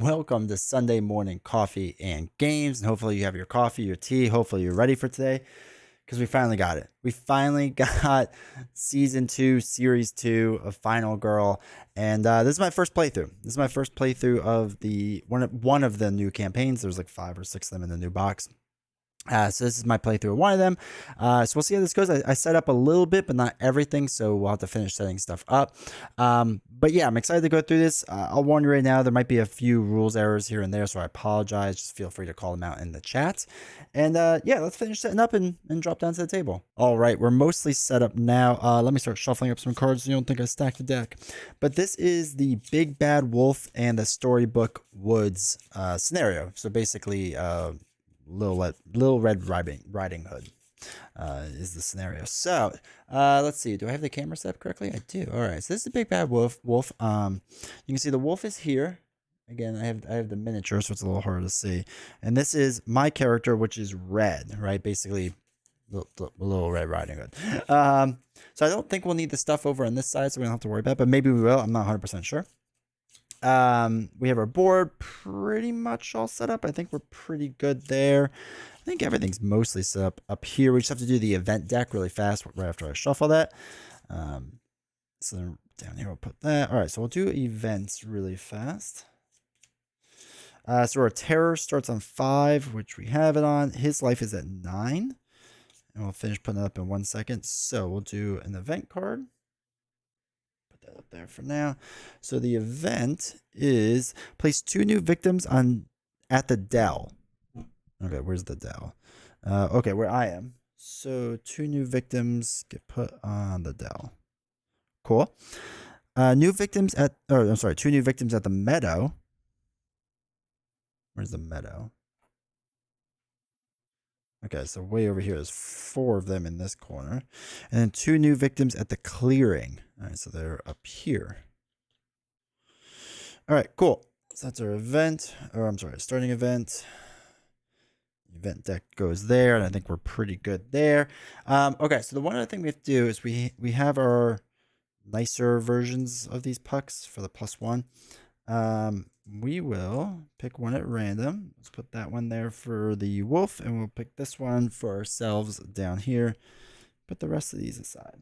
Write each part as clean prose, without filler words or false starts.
welcome to Sunday morning coffee and games. And hopefully you have your coffee, your tea. Hopefully you're ready for today because we finally got it. We finally got season 2, series 2 of Final Girl. And this is my first playthrough. This is my first playthrough of the one of the new campaigns. There's like 5 or 6 of them in the new box. So this is my playthrough of one of them. So we'll see how this goes. I set up a little bit, but not everything. So we'll have to finish setting stuff up. But yeah, I'm excited to go through this. I'll warn you right now, there might be a few rules errors here and there. So I apologize. Just feel free to call them out in the chat. And yeah, let's finish setting up and drop down to the table. All right, we're mostly set up now. Let me start shuffling up some cards so you don't think I stacked the deck. But this is the Big Bad Wolf and the Storybook Woods scenario. So basically, Little Red Riding Hood is the scenario. So let's see. Do I have the camera set up correctly? I do. All right. So this is the Big Bad Wolf. You can see the wolf is here. Again, I have the miniature, so it's a little harder to see. And this is my character, which is red, right? Basically, Little Red Riding Hood. So I don't think we'll need the stuff over on this side, so we don't have to worry about it. But maybe we will. I'm not 100% sure. We have our board pretty much all set up. I think we're pretty good there. I think everything's mostly set up here. We just have to do the event deck really fast right after I shuffle that. So down here we'll put that. All right, so we'll do events really fast. So our terror starts on 5, which we have it on. His life is at 9. And we'll finish putting it up in 1 second. So we'll do an event card. Up there for now. So the event is place 2 new victims at the dell. Okay, where's the dell? Okay, where I am. So 2 new victims get put on the dell. Cool. 2 new victims at the meadow. Where's the meadow? Okay, so way over here is 4 of them in this corner. And then 2 new victims at the clearing. All right, so they're up here. All right, cool. So that's our event, or I'm sorry, starting event. Event deck goes there, and I think we're pretty good there. Okay, so the one other thing we have to do is we have our nicer versions of these pucks for the +1. We will pick one at random. Let's put that one there for the wolf, and we'll pick this one for ourselves down here. Put the rest of these aside.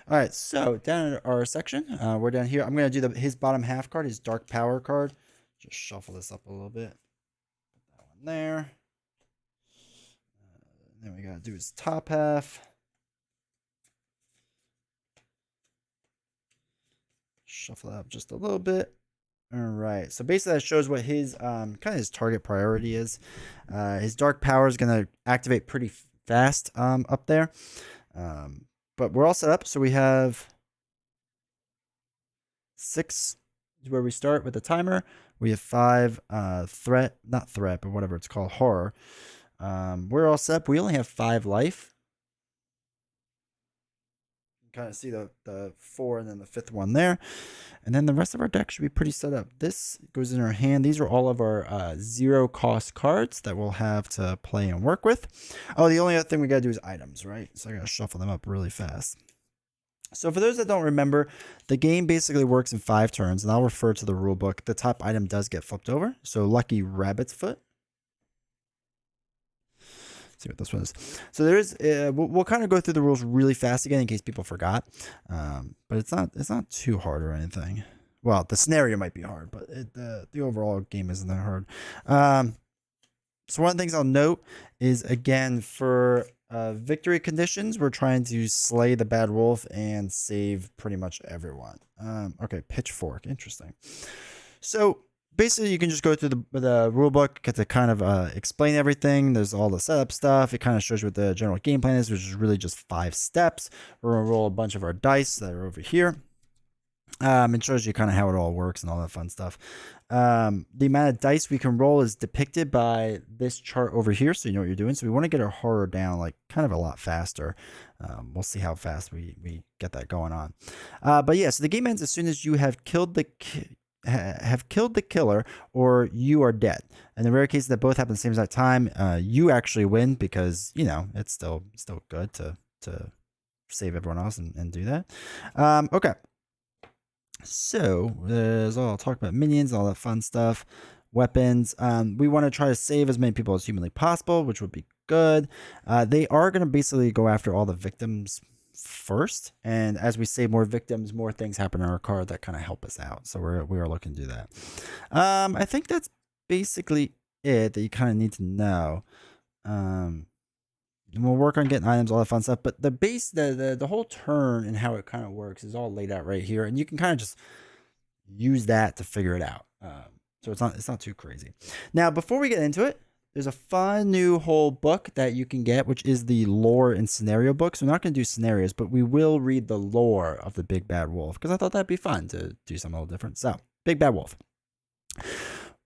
All right, so down in our section, we're down here. I'm going to do his bottom half card, his dark power card. Just shuffle this up a little bit. Put that one there. Then we got to do his top half. Shuffle it up just a little bit. All right, so basically that shows what his kind of his target priority is. His dark power is going to activate pretty fast up there. But we're all set up. So we have 6 is where we start with the timer. We have 5 not threat, but whatever it's called, horror. We're all set up. We only have 5 life. Kind of see the 4 and then the 5th one there, and then the rest of our deck should be pretty set up. This goes in our hand. These are all of our 0 cost cards that we'll have to play and work with. Oh, the only other thing we got to do is items, right? So I got to shuffle them up really fast. So for those that don't remember, the game basically works in 5 turns, and I'll refer to the rule book. The top item does get flipped over. So lucky rabbit's foot. See what this one is. So there is. We'll kind of go through the rules really fast again in case people forgot. But it's not too hard or anything. Well, the scenario might be hard, but the overall game isn't that hard. So one of the things I'll note is, again, for victory conditions, we're trying to slay the bad wolf and save pretty much everyone. Okay, pitchfork, interesting. So basically, you can just go through the rule book, get to kind of explain everything. There's all the setup stuff. It kind of shows you what the general game plan is, which is really just 5 steps. We're going to roll a bunch of our dice that are over here. It shows you kind of how it all works and all that fun stuff. The amount of dice we can roll is depicted by this chart over here, so you know what you're doing. So we want to get our horror down like kind of a lot faster. We'll see how fast we get that going on. But yeah, so the game ends as soon as you have killed the killer or you are dead. In the rare case that both happen at the same exact time, you actually win because, you know, it's still good to save everyone else and do that. Okay. So, I'll talk about minions, all that fun stuff, weapons. We want to try to save as many people as humanly possible, which would be good. They are going to basically go after all the victims first, and as we save more victims, more things happen in our card that kind of help us out. So we are looking to do that. I think that's basically it that you kind of need to know. And we'll work on getting items, all that fun stuff. But the whole turn and how it kind of works is all laid out right here, and you can kind of just use that to figure it out. So it's not too crazy. Now, before we get into it, there's a fun new whole book that you can get, which is the lore and scenario book. So we're not going to do scenarios, but we will read the lore of the Big Bad Wolf because I thought that'd be fun to do something a little different. So, Big Bad Wolf.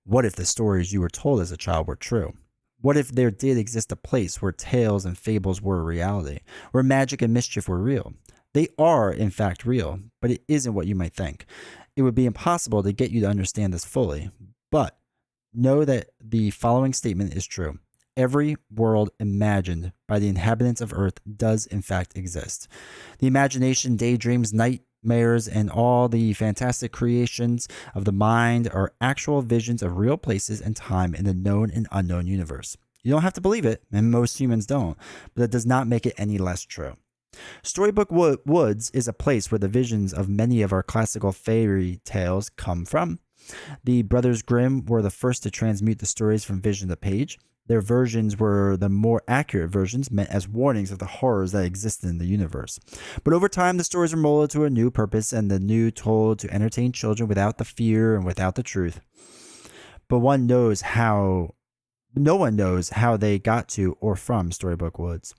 What if the stories you were told as a child were true? What if there did exist a place where tales and fables were a reality, where magic and mischief were real? They are, in fact, real, but it isn't what you might think. It would be impossible to get you to understand this fully, but know that the following statement is true. Every world imagined by the inhabitants of Earth does, in fact, exist. The imagination, daydreams, nightmares, and all the fantastic creations of the mind are actual visions of real places and time in the known and unknown universe. You don't have to believe it, and most humans don't, but that does not make it any less true. Storybook Woods is a place where the visions of many of our classical fairy tales come from. The Brothers Grimm were the first to transmute the stories from vision to page. Their versions were the more accurate versions, meant as warnings of the horrors that existed in the universe. But over time, the stories were molded to a new purpose, and the new told to entertain children without the fear and without the truth. But no one knows how they got to or from Storybook Woods.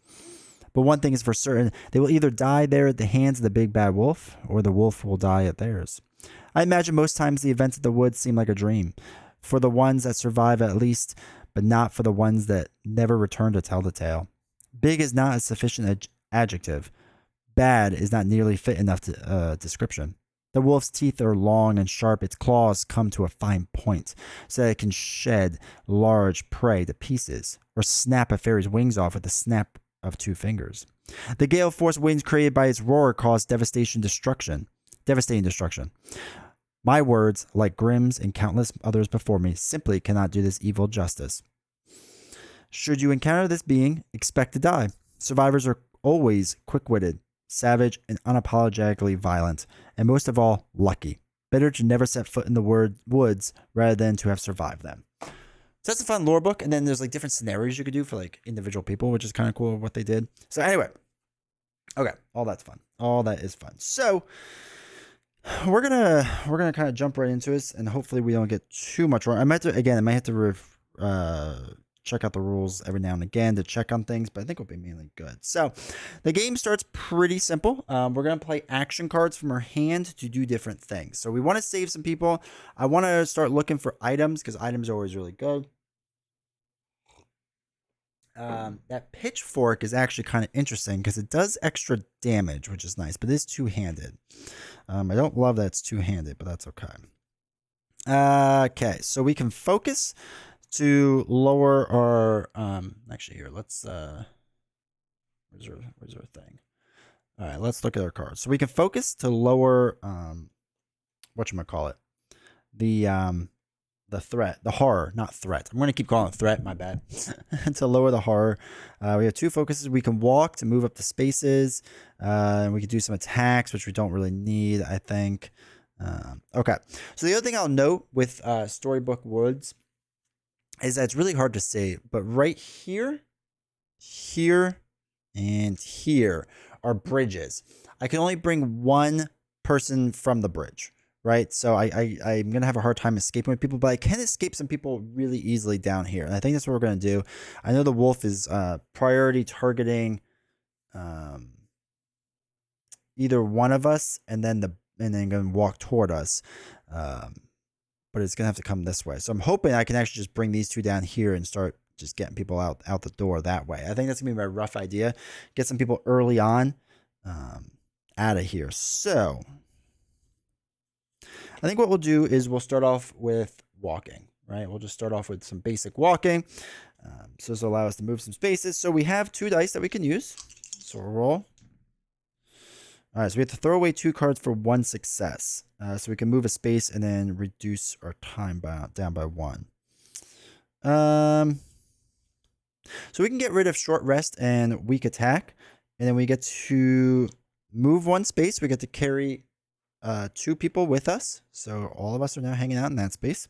But one thing is for certain, they will either die there at the hands of the Big Bad Wolf, or the wolf will die at theirs. I imagine most times the events of the woods seem like a dream, for the ones that survive at least, but not for the ones that never return to tell the tale. Big is not a sufficient adjective. Bad is not nearly fit enough description. The wolf's teeth are long and sharp. Its claws come to a fine point, so that it can shed large prey to pieces, or snap a fairy's wings off with the snap of 2 fingers. The gale force winds created by its roar cause devastating destruction. My words, like Grimm's and countless others before me, simply cannot do this evil justice. Should you encounter this being, expect to die. Survivors are always quick-witted, savage, and unapologetically violent, and most of all, lucky. Better to never set foot in the woods rather than to have survived them. So that's a fun lore book, and then there's like different scenarios you could do for like individual people, which is kind of cool what they did. So anyway, okay, all that's fun. All that is fun. So we're gonna kind of jump right into this, and hopefully we don't get too much wrong. I might have to check out the rules every now and again to check on things, but I think it'll be mainly good. So the game starts pretty simple. We're going to play action cards from our hand to do different things. So we want to save some people. I want to start looking for items because items are always really good. That pitchfork is actually kind of interesting because it does extra damage, which is nice, but it is two-handed. I don't love that it's two-handed, but that's okay. Okay, so we can focus to lower our actually here let's where's our thing. All right, let's look at our cards. So we can focus to lower whatchamacallit, the threat, the horror, not threat. I'm going to keep calling it threat, my bad. To lower the horror. We have 2 focuses. We can walk to move up the spaces, and we can do some attacks, which we don't really need, I think. Okay, so the other thing I'll note with Storybook Woods is that it's really hard to say, but right here, and here are bridges. I can only bring one person from the bridge, right? So I'm going to have a hard time escaping with people, but I can escape some people really easily down here. And I think that's what we're going to do. I know the wolf is priority targeting either one of us and then going to walk toward us. But it's going to have to come this way. So I'm hoping I can actually just bring these 2 down here and start just getting people out the door that way. I think that's going to be my rough idea. Get some people early on out of here. So I think what we'll do is we'll start off with walking, right? We'll just start off with some basic walking. So this will allow us to move some spaces. So we have 2 dice that we can use. So we'll roll. All right, so we have to throw away 2 cards for 1 success. So we can move a space and then reduce our time down by 1. So we can get rid of short rest and weak attack. And then we get to move 1 space. We get to carry 2 people with us. So all of us are now hanging out in that space.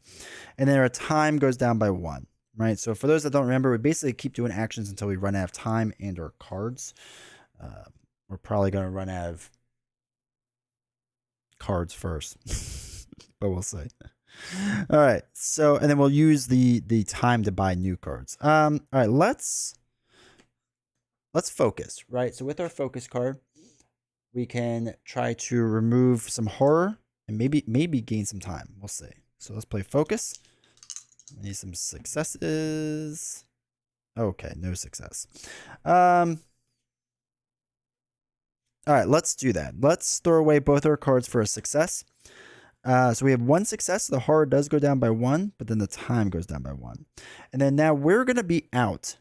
And then our time goes down by 1. Right? So for those that don't remember, we basically keep doing actions until we run out of time and our cards. We're probably going to run out of cards first, but we'll see. All right, so and then we'll use the time to buy new cards. All right, let's focus. Right, so with our focus card, we can try to remove some horror and maybe gain some time. We'll see. So let's play focus. I need some successes. Okay, no success. All right, let's do that. Let's throw away both our cards for a success. So we have 1 success. The horror does go down by 1, but then the time goes down by 1. And then now we're going to be out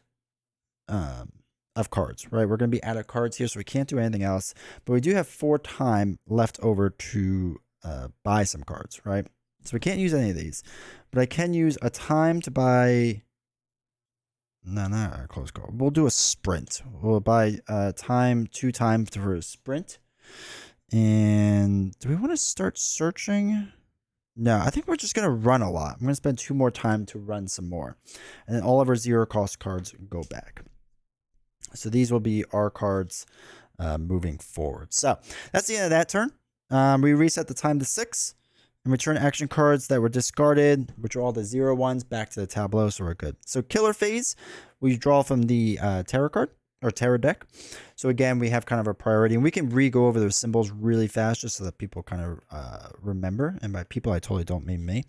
of cards, right? We're going to be out of cards here, so we can't do anything else. But we do have 4 time left over to buy some cards, right? So we can't use any of these. But I can use a time to buy... No, not a close call. We'll do a sprint. We'll buy 2 time for a sprint. And do we want to start searching? No, I think we're just going to run a lot. I'm going to spend 2 more time to run some more. And then all of our 0 cost cards go back. So these will be our cards moving forward. So that's the end of that turn. We reset the time to 6. And return action cards that were discarded, which are all the 0 ones, back to the tableau, so we're good. So killer phase, we draw from the tarot card, or tarot deck. So again, we have kind of a priority, and we can re-go over those symbols really fast just so that people kind of remember. And by people, I totally don't mean me,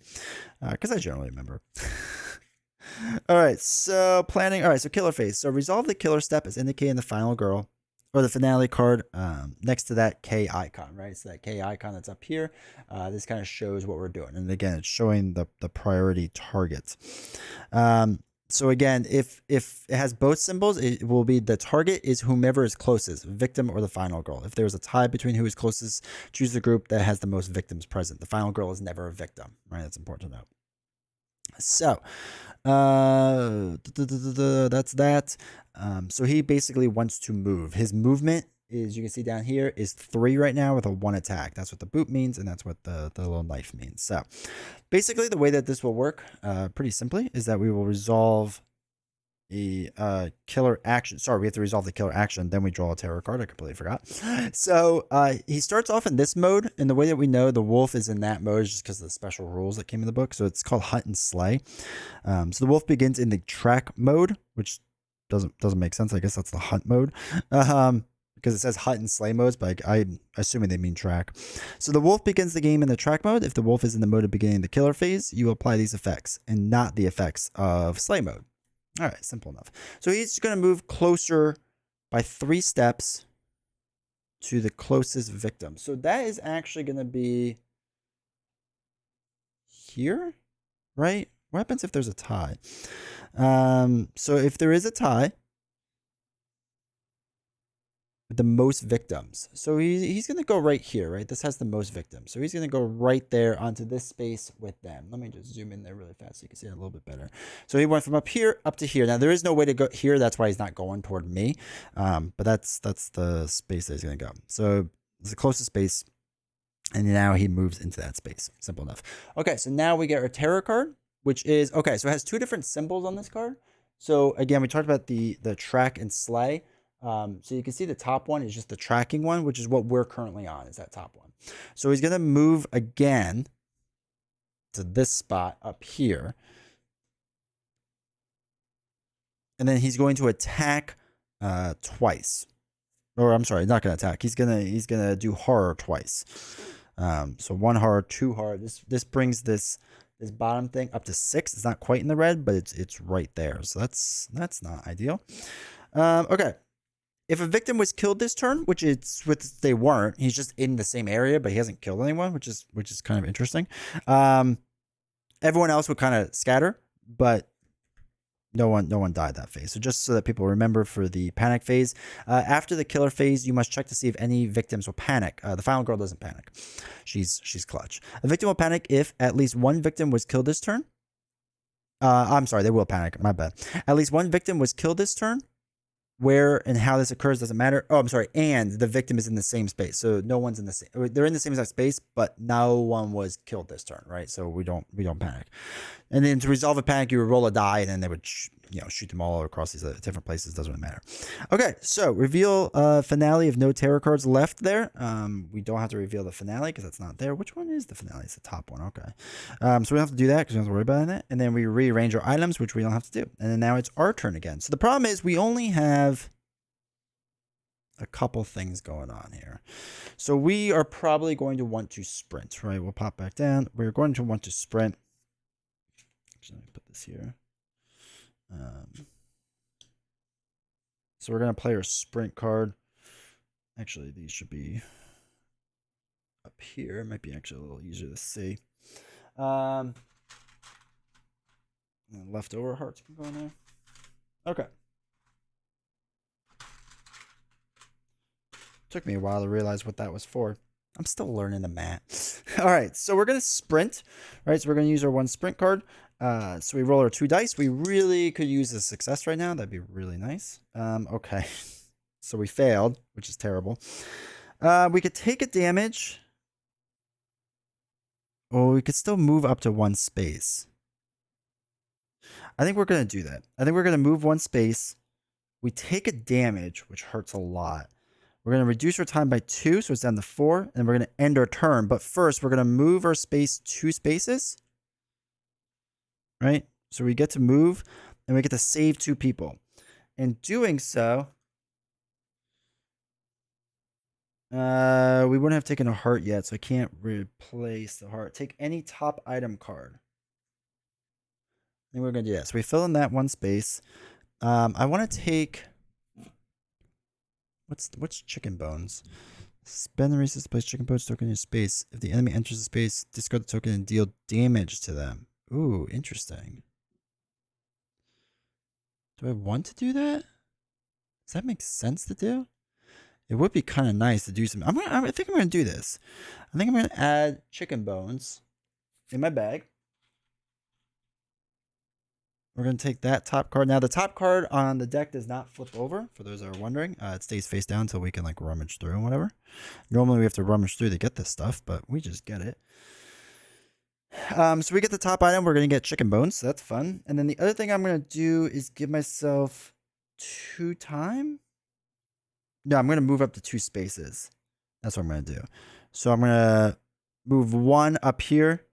because I generally remember. All right, so planning. All right, so killer phase. So resolve the killer step as indicated in the final girl. Or the finale card next to that K icon, right? So that K icon that's up here, this kind of shows what we're doing. And again, it's showing the priority targets. So again, if it has both symbols, it will be the target is whomever is closest, victim or the final girl. If there's a tie between who is closest, choose the group that has the most victims present. The final girl is never a victim, right? That's important to note. So that's that. So he basically wants to move. His movement is, you can see down here, is 3 right now with a 1 attack. That's what the boot means, and that's what the little knife means. So basically the way that this will work pretty simply is that we will resolve a killer action. Sorry, we have to resolve the killer action. Then we draw a tarot card. I completely forgot. So he starts off in this mode. And the way that we know the wolf is in that mode is just because of the special rules that came in the book. So it's called Hunt and Slay. So the wolf begins in the track mode, which doesn't make sense. I guess that's the hunt mode. Because it says hunt and slay modes, but I'm assuming they mean track. So the wolf begins the game in the track mode. If the wolf is in the mode of beginning the killer phase, you apply these effects and not the effects of slay mode. All right, simple enough. So he's going to move closer by 3 steps to the closest victim. So that is actually going to be here, right? What happens if there's a tie? So if there is a tie, the most victims. So he's going to go right here, right? This has the most victims. So he's going to go right there onto this space with them. Let me just zoom in there really fast so you can see it a little bit better. So he went from up here up to here. Now, there is no way to go here. That's why he's not going toward me. But that's the space that he's going to go. So it's the closest space. And now he moves into that space. Simple enough. Okay, so now we get our tarot card, which is, okay, so it has 2 different symbols on this card. So again, we talked about the track and slay. So you can see the top one is just the tracking one, which is what we're currently on, is that top one. So he's going to move again to this spot up here. And then he's going to attack twice. Or I'm sorry, not going to attack. He's gonna do horror twice. So 1 horror, 2 horror. This brings this bottom thing up to 6. It's not quite in the red, but it's right there. So that's not ideal. Okay. If a victim was killed this turn, which they weren't, he's just in the same area, but he hasn't killed anyone, which is kind of interesting. Everyone else would kind of scatter, but No one died that phase. So just so that people remember, for the panic phase, after the killer phase, you must check to see if any victims will panic. The final girl doesn't panic. She's clutch. A victim will panic if at least one victim was killed this turn. I'm sorry, they will panic. My bad. At least one victim was killed this turn. Where and how this occurs doesn't matter. Oh, I'm sorry. And the victim is in the same space. So no one's in the same. They're in the same exact space, but no one was killed this turn, right? So we don't panic. And then to resolve a panic, you would roll a die, and then they would shoot them all across these different places. Doesn't really matter. Okay, so reveal finale of no terror cards left there. We don't have to reveal the finale because that's not there. Which one is the finale? It's the top one. Okay. So we don't have to do that because we don't have to worry about it. And then we rearrange our items, which we don't have to do. And then now it's our turn again. So the problem is we only have a couple things going on here. So we are probably going to want to sprint, right? We'll pop back down. We're going to want to sprint. Actually, let me put this here. So we're going to play our sprint card. Actually, these should be up here. It might be actually a little easier to see. And leftover hearts can go in there. Okay. Took me a while to realize what that was for. I'm still learning the math. All right, so we're going to sprint. All right, so we're going to use our one sprint card. So we roll our 2 dice. We really could use a success right now. That'd be really nice. Okay, so we failed, which is terrible. We could take a damage. Or we could still move up to 1 space. I think we're going to do that. I think we're going to move 1 space. We take a damage, which hurts a lot. We're going to reduce our time by 2, so it's down to 4, and we're going to end our turn. But first, we're going to move our space 2 spaces. Right? So we get to move, and we get to save 2 people. In doing so, we wouldn't have taken a heart yet, so I can't replace the heart. Take any top item card. And we're going to do that. So we fill in that 1 space. I want to take... What's chicken bones? Spend the resources to place chicken bones token in your space. If the enemy enters the space, discard the token and deal damage to them. Ooh, interesting. Do I want to do that? Does that make sense to do? It would be kind of nice to do some. I think I'm gonna do this. I think I'm gonna add chicken bones in my bag. We're going to take that top card. Now, the top card on the deck does not flip over, for those that are wondering. It stays face down until we can, like, rummage through and whatever. Normally, we have to rummage through to get this stuff, but we just get it. So we get the top item. We're going to get chicken bones, so that's fun. And then the other thing I'm going to do is give myself 2 time. No, I'm going to move up to 2 spaces. That's what I'm going to do. So I'm going to move 1 up here.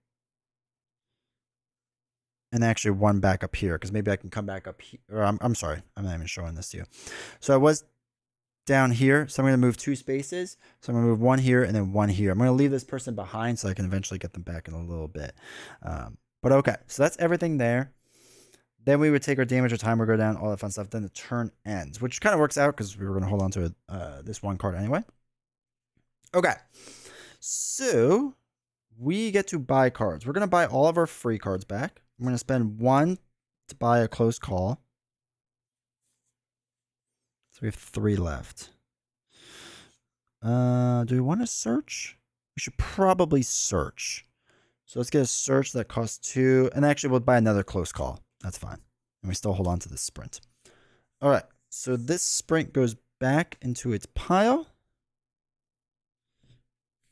And actually 1 back up here, because maybe I can come back up here. Or I'm sorry, I'm not even showing this to you. So I was down here, so I'm going to move 2 spaces. So I'm going to move 1 here and then 1 here. I'm going to leave this person behind so I can eventually get them back in a little bit. But okay, so that's everything there. Then we would take our damage or timer, go down, all that fun stuff. Then the turn ends, which kind of works out because we were going to hold on to this 1 card anyway. Okay, so we get to buy cards. We're going to buy all of our free cards back. I'm going to spend 1 to buy a close call. So we have 3 left. Do we want to search? We should probably search. So let's get a search that costs 2. And actually, we'll buy another close call. That's fine. And we still hold on to this sprint. All right. So this sprint goes back into its pile.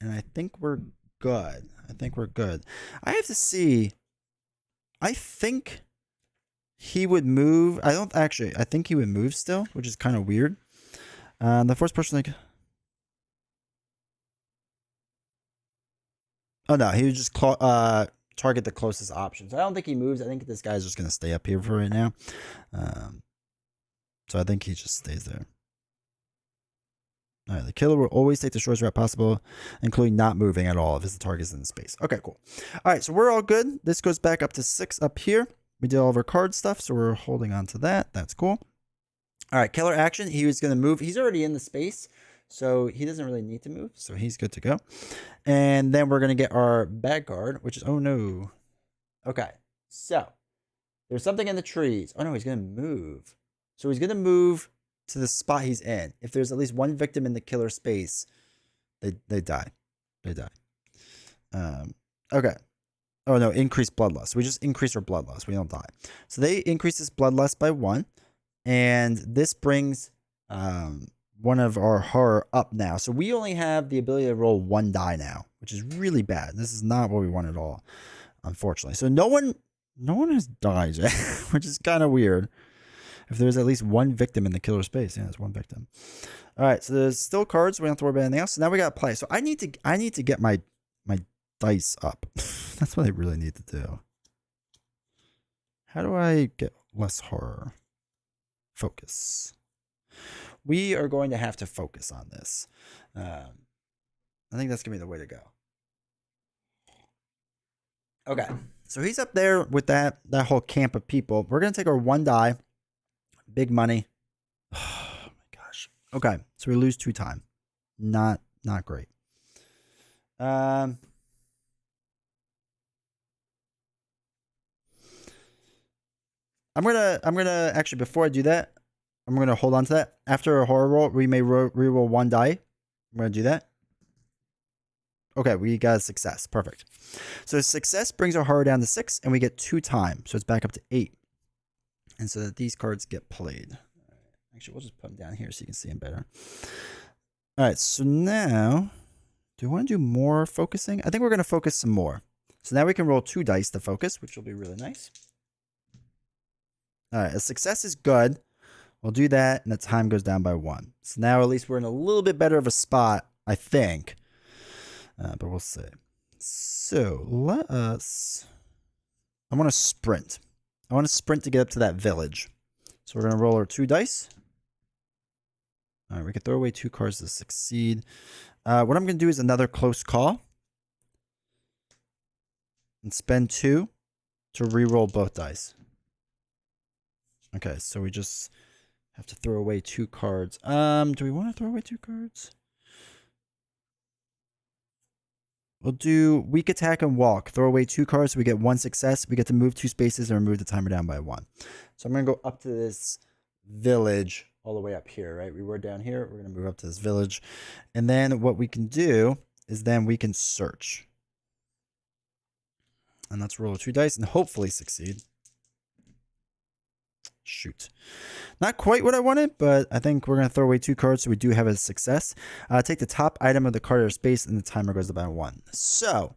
And I think we're good. I have to see... I think he would move. I think he would move still, which is kind of weird. The first person, like, oh no, he would just target the closest option. So I don't think he moves. I think this guy's just gonna stay up here for right now. So I think he just stays there. All right, the killer will always take the shortest route possible, including not moving at all if the target is in space. Okay, cool. All right, so we're all good. This goes back up to 6 up here. We did all of our card stuff, so we're holding on to that. That's cool. All right, killer action. He was going to move. He's already in the space, so he doesn't really need to move, so he's good to go. And then we're going to get our bag card, which is, oh no. Okay, so There's something in the trees. Oh no, he's gonna move. So he's gonna move to the spot he's in. If there's at least one victim in the killer space, they die. They die. Okay. Oh no, increase bloodlust. We just increase our bloodlust. We don't die. So they increase this bloodlust by 1, and this brings one of our horror up now. So we only have the ability to roll 1 die now, which is really bad. This is not what we want at all, unfortunately. So no one has died, which is kind of weird. If there's at least one victim in the killer space, yeah, there's one victim. All right, so there's still cards. We don't have to worry about anything else. So now we got to play. So I need to get my dice up. That's what I really need to do. How do I get less horror? Focus. We are going to have to focus on this. I think that's gonna be the way to go. Okay, so he's up there with that whole camp of people. We're gonna take our 1 die. Big money. Oh my gosh. Okay, so we lose 2 time. Not great. I'm gonna actually, before I do that, I'm gonna hold on to that. After a horror roll, we may reroll 1 die. I'm gonna do that. Okay, we got a success. Perfect. So success brings our horror down to 6, and we get 2 time. So it's back up to 8. And so that these cards get played. Actually, we'll just put them down here so you can see them better. All right, so now, do we want to do more focusing? I think we're going to focus some more. So now we can roll 2 dice to focus, which will be really nice. All right, a success is good. We'll do that, and the time goes down by 1. So now at least we're in a little bit better of a spot, I think. But we'll see. So let us... I want to sprint. I want to sprint to get up to that village. So we're going to roll our 2 dice. All right, we can throw away 2 cards to succeed. What I'm going to do is another close call. And spend 2 to re-roll both dice. Okay, so we just have to throw away 2 cards. Do we want to throw away 2 cards? We'll do weak attack and walk. Throw away 2 cards so we get 1 success. We get to move 2 spaces and remove the timer down by 1. So I'm going to go up to this village all the way up here, right? We were down here. We're going to move up to this village. And then what we can do is then we can search. And let's roll 2 dice and hopefully succeed. Shoot. Not quite what I wanted, but I think we're going to throw away 2 cards so we do have a success. Take the top item of the card or space and the timer goes by 1. So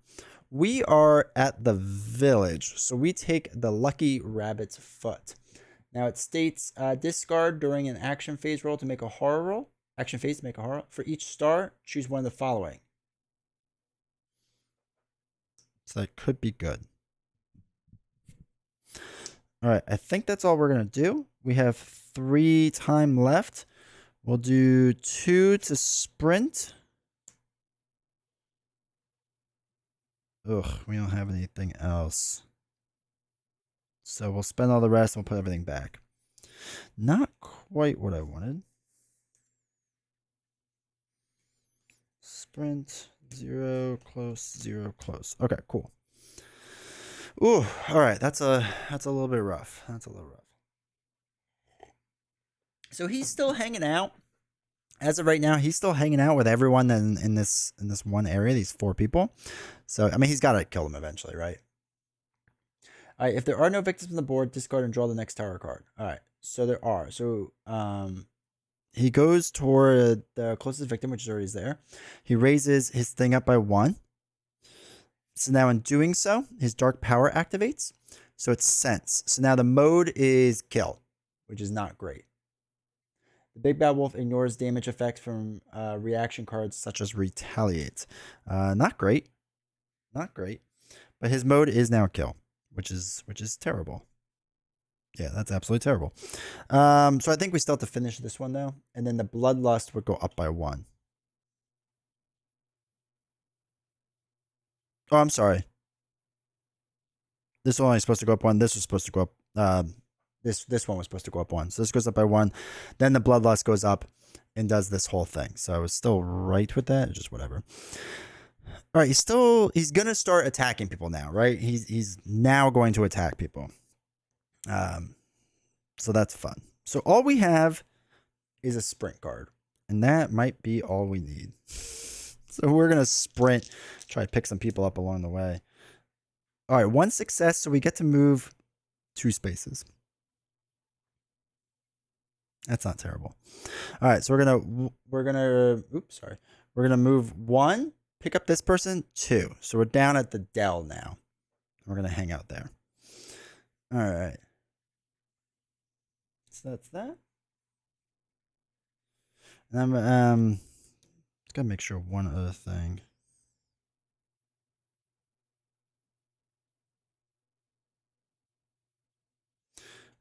we are at the village. So we take the Lucky Rabbit's Foot. Now it states discard during an action phase roll to make a horror roll. Action phase to make a horror. For each star, choose one of the following. So that could be good. All right, I think that's all we're going to do. We have 3 time left. We'll do 2 to sprint. Ugh, we don't have anything else. So we'll spend all the rest and we'll put everything back. Not quite what I wanted. Sprint, 0, close, 0, close. Okay, cool. Ooh, all right. That's a little bit rough. That's a little rough. So he's still hanging out. As of right now, he's still hanging out with everyone in this one area. These 4 people. So I mean, he's got to kill them eventually, right? All right. If there are no victims on the board, discard and draw the next tower card. All right. So there are. So he goes toward the closest victim, which is already there. He raises his thing up by 1. So now in doing so, his dark power activates. So it's sense. So now the mode is kill, which is not great. The big bad wolf ignores damage effects from reaction cards such as retaliate. Not great. Not great. But his mode is now kill, which is terrible. Yeah, that's absolutely terrible. So I think we still have to finish this one though. And then the bloodlust would go up by 1. Oh, I'm sorry. This one is supposed to go up 1. This was supposed to go up. This one was supposed to go up 1. So this goes up by 1. Then the bloodlust goes up and does this whole thing. So I was still right with that. Just whatever. All right, he's gonna start attacking people now, right? He's now going to attack people. So that's fun. So all we have is a sprint card, and that might be all we need. So we're gonna sprint, try to pick some people up along the way. All right, one success, so we get to move 2 spaces. That's not terrible. All right, so we're gonna we're gonna move 1, pick up this person, 2. So we're down at the Dell now. We're gonna hang out there. All right. So that's that. And I'm just gotta make sure one other thing.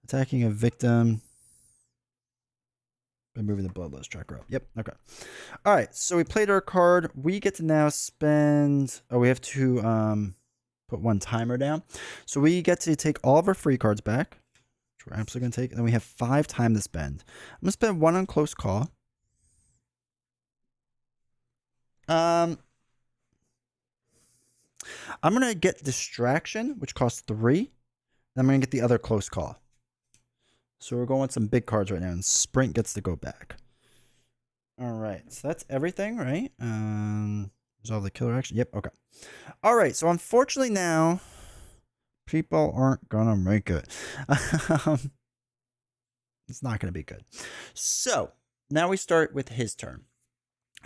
Attacking a victim by moving the bloodlust tracker up. Yep. Okay. All right. So we played our card. We get to now spend. Oh, we have to put 1 timer down. So we get to take all of our free cards back, which we're absolutely gonna take. And then we have 5 time to spend. I'm gonna spend 1 on close call. I'm gonna get distraction, which costs 3. And I'm gonna get the other close call. So we're going with some big cards right now, and sprint gets to go back. All right, so that's everything, right? Resolve the killer action. Yep, okay. All right, so unfortunately now, people aren't gonna make it. It's not gonna be good. So now we start with his turn.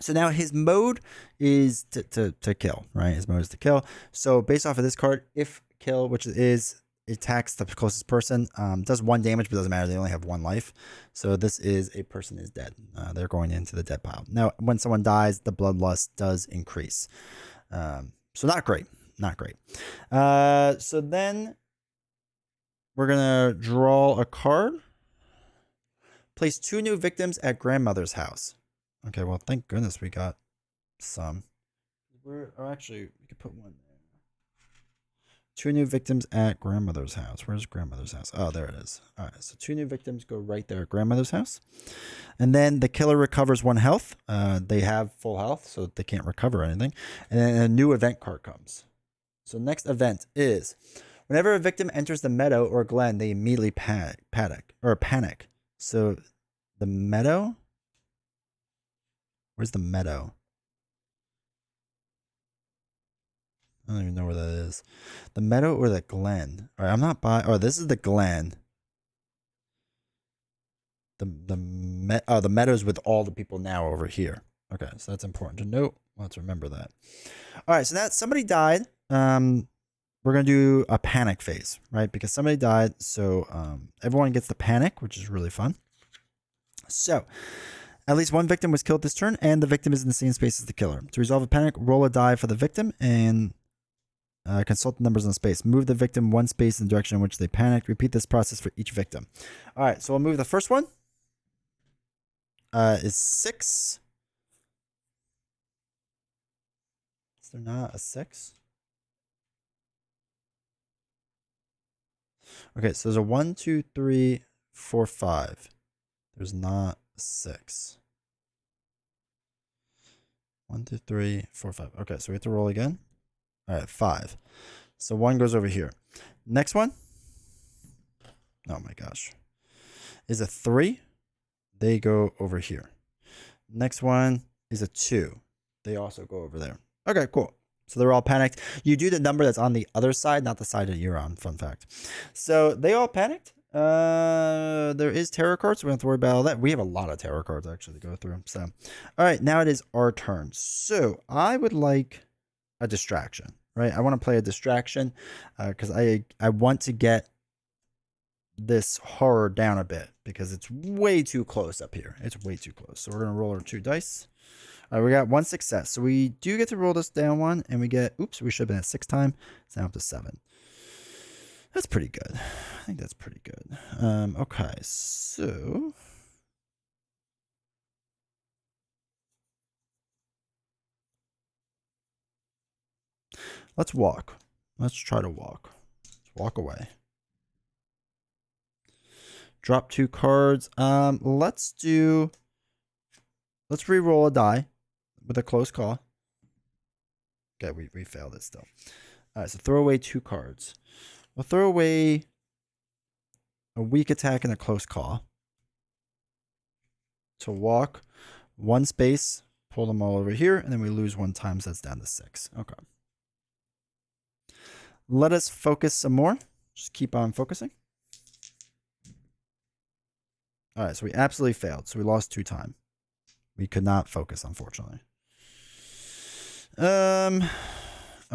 So now his mode is to kill, right? His mode is to kill. So based off of this card, if kill, which is attacks the closest person, does 1 damage, but doesn't matter. They only have 1 life. So this is a person is dead. They're going into the dead pile. Now, when someone dies, the bloodlust does increase. So not great. Not great. So then we're going to draw a card. Place 2 new victims at grandmother's house. Okay, well, thank goodness we got some. Actually, we could put 1 there. 2 new victims at grandmother's house. Where's grandmother's house? Oh, there it is. All right, so 2 new victims go right there at grandmother's house. And then the killer recovers 1 health. They have full health, so they can't recover anything. And then a new event card comes. So next event is whenever a victim enters the meadow or glen, they immediately panic. So the meadow? Where's the meadow? I don't even know where that is. The meadow or the glen? All right, I'm not by. Oh, this is the glen. The meadow's with all the people now over here. Okay, so that's important to note. Let's remember that. All right, so that somebody died. We're gonna do a panic phase, right? Because somebody died, so everyone gets the panic, which is really fun. So at least 1 victim was killed this turn, and the victim is in the same space as the killer. To resolve a panic, roll a die for the victim and consult the numbers on the space. Move the victim 1 space in the direction in which they panicked. Repeat this process for each victim. All right, so we'll move the first one. Is 6. Is there not a 6? Okay, so there's a 1, 2, 3, 4, 5. There's not a 6. 1, 2, 3, 4, 5. Okay, so we have to roll again. All right, 5. So 1 goes over here. Next one. Oh my gosh. Is a 3. They go over here. Next one is a 2. They also go over there. Okay, cool. So they're all panicked. You do the number that's on the other side, not the side that you're on. Fun fact. So they all panicked. There is tarot cards, so we don't have to worry about all that. We have a lot of tarot cards actually to go through. So, all right, now it is our turn. So I would like a distraction, right? I want to play a distraction because I want to get this horror down a bit because it's way too close up here. It's way too close. So we're gonna roll our 2 dice. All right, we got 1 success. So we do get to roll this down 1, and we get, oops, we should have been at 6 time. It's now up to 7. That's pretty good. I think that's pretty good. Okay, so let's walk. Let's try to walk. Let's walk away. Drop 2 cards. Let's re-roll a die with a close call. Okay, we failed it still. All right, so throw away 2 cards. We'll throw away a weak attack, and a close call. To walk 1 space, pull them all over here, and then we lose 1 time, so that's down to 6. Okay. Let us focus some more. Just keep on focusing. All right, so we absolutely failed. So we lost 2 time. We could not focus, unfortunately. All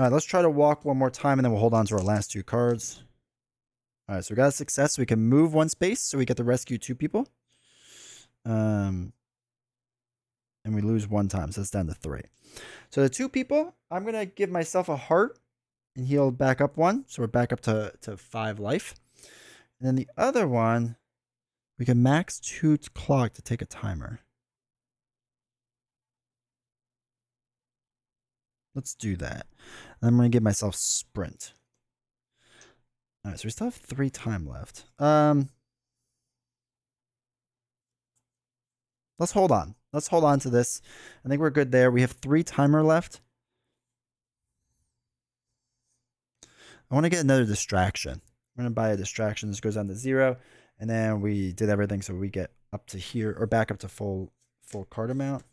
right, let's try to walk 1 more time, and then we'll hold on to our last 2 cards. All right, so we got a success. So we can move 1 space, so we get to rescue 2 people. And we lose 1 time, so that's down to 3. So the 2 people, I'm going to give myself a heart and heal back up 1. So we're back up to 5 life. And then the other one, we can max 2 clock to take a timer. Let's do that. And I'm going to give myself sprint. All right, so we still have 3 time left. Let's hold on. Let's hold on to this. I think we're good there. We have 3 timer left. I want to get another distraction. I'm going to buy a distraction. This goes down to 0. And then we did everything so we get up to here, or back up to full card amount.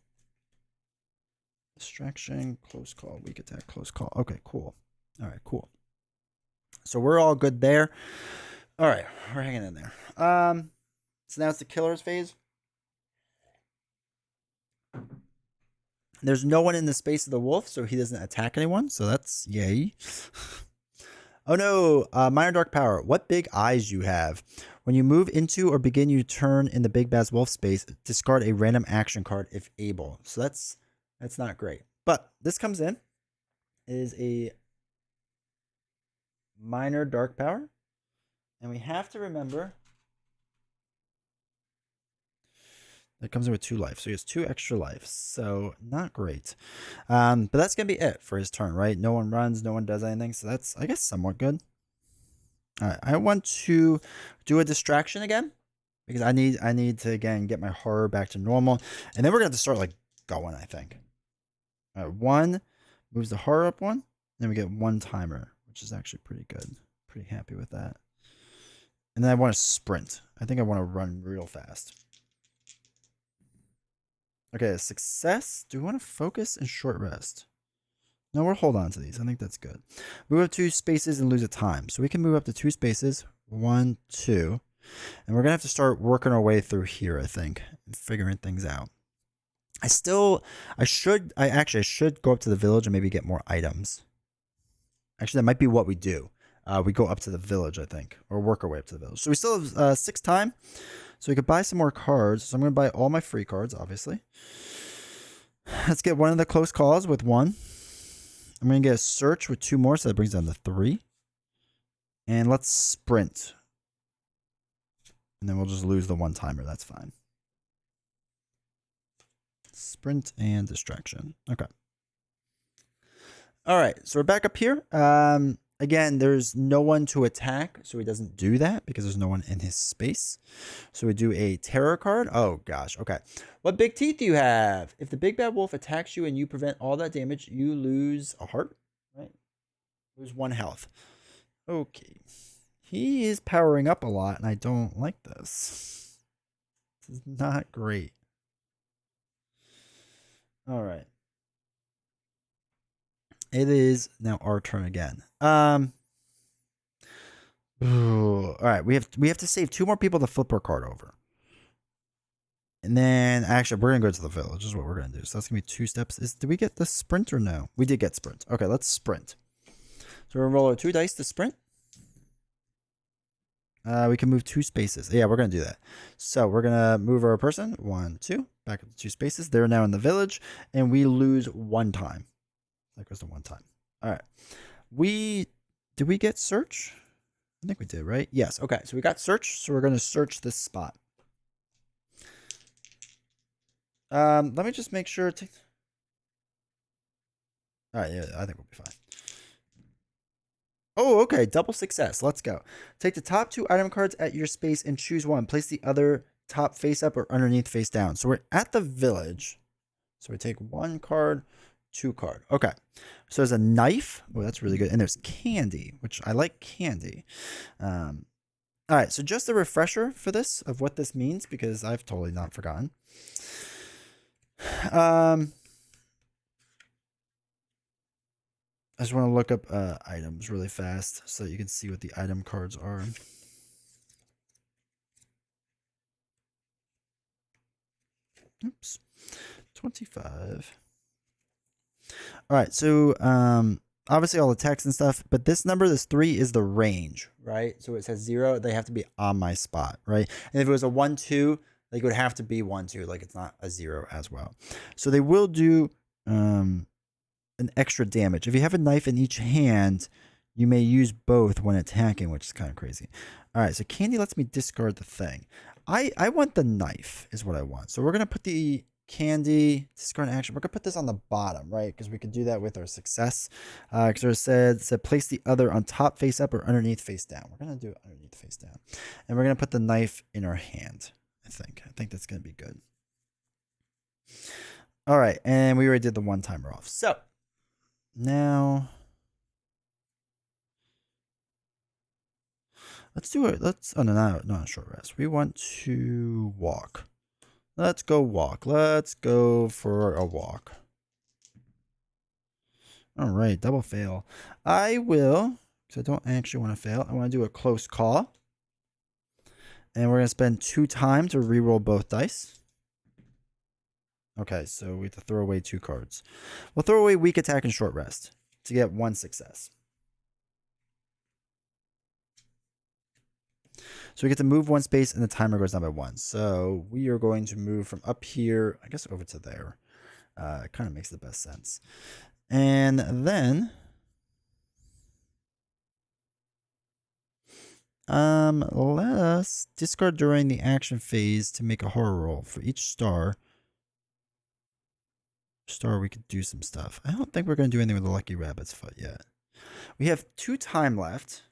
Distraction, close call, weak attack, close call. Okay, cool. All right, cool. So we're all good there. All right, we're hanging in there. So now it's the killer's phase. There's no one in the space of the wolf, so he doesn't attack anyone. So that's yay. Oh no, minor dark power. What big eyes you have. When you move into or begin your turn in the big bad wolf space, discard a random action card if able. So that's not great. But this comes in. It is a minor dark power. And we have to remember that comes in with 2 life. So he has 2 extra lives. So not great. But that's going to be it for his turn, right? No one runs. No one does anything. So that's, I guess, somewhat good. All right. I want to do a distraction again. Because I need to, again, get my horror back to normal. And then we're going to have to start, like, going, I think. All right. 1 moves the horror up 1. Then we get 1 timer, which is actually pretty good. Pretty happy with that. And then I want to sprint. I think I want to run real fast. Okay, success. Do we want to focus and short rest? No, we'll hold on to these. I think that's good. Move up 2 spaces and lose a time. So we can move up to 2 spaces. 1, 2. And we're going to have to start working our way through here, I think, and figuring things out. I should go up to the village and maybe get more items. Actually, that might be what we do. We go up to the village, I think, or work our way up to the village. So we still have 6 time. So we could buy some more cards. So I'm going to buy all my free cards, obviously. Let's get one of the close calls with 1. I'm going to get a search with 2 more, so that brings down to 3. And let's sprint. And then we'll just lose the 1 timer. That's fine. Sprint and distraction. Okay. All right. So we're back up here. Again, there's no one to attack, so he doesn't do that because there's no one in his space. So we do a terror card. Oh, gosh. Okay. What big teeth do you have? If the big bad wolf attacks you and you prevent all that damage, you lose a heart, right? Lose 1 health. Okay. He is powering up a lot, and I don't like this. This is not great. All right. It is now our turn again. All right, we have to save 2 more people to flip our card over. And then actually we're gonna go to the village, is what we're gonna do. So that's gonna be 2 steps. Did we get the sprint or no? We did get sprint. Okay, let's sprint. So we're gonna roll our 2 dice to sprint. We can move 2 spaces. Yeah, we're gonna do that. So we're gonna move our person 1, 2, back up to 2 spaces. They're now in the village, and we lose 1 time. That goes to 1 time. All right. Did we get search? I think we did, right? Yes. Okay. So we got search. So we're going to search this spot. Let me just make sure. All right. Yeah, I think we'll be fine. Oh, okay. Double success. Let's go. Take the top 2 item cards at your space and choose 1. Place the other top face up or underneath face down. So we're at the village. So we take 1 card. 2 card. Okay. So there's a knife. Oh, that's really good. And there's candy, which I like candy. All right, so just a refresher for this of what this means, because I've totally not forgotten. I just want to look up items really fast so that you can see what the item cards are. Oops, 25. All right, so obviously all the text and stuff, but this number, this 3, is the range, right? So it says 0, they have to be on my spot, right? And if it was a 1, 2, like it would have to be 1, 2, like it's not a 0 as well. So they will do an extra damage. If you have a knife in each hand, you may use both when attacking, which is kind of crazy. All right, so Candy lets me discard the thing. I want the knife is what I want. So we're going to put the Candy discard action. We're going to put this on the bottom, right? Because we could do that with our success. Because it said place the other on top face up or underneath face down. We're going to do it underneath face down. And we're going to put the knife in our hand, I think. I think that's going to be good. All right, and we already did the one timer off. So now let's do it. Oh no, not a short rest. We want to walk. Let's go walk. Let's go for a walk. All right, double fail. I will, because I don't actually want to fail. I want to do a close call. And we're going to spend 2 time to reroll both dice. Okay, so we have to throw away 2 cards. We'll throw away weak attack and short rest to get 1 success. So we get to move 1 space and the timer goes down by 1. So we are going to move from up here, I guess, over to there. It kind of makes the best sense. And then let's discard during the action phase to make a horror roll. For each star we could do some stuff. I don't think we're going to do anything with the Lucky Rabbit's foot yet. We have 2 time left.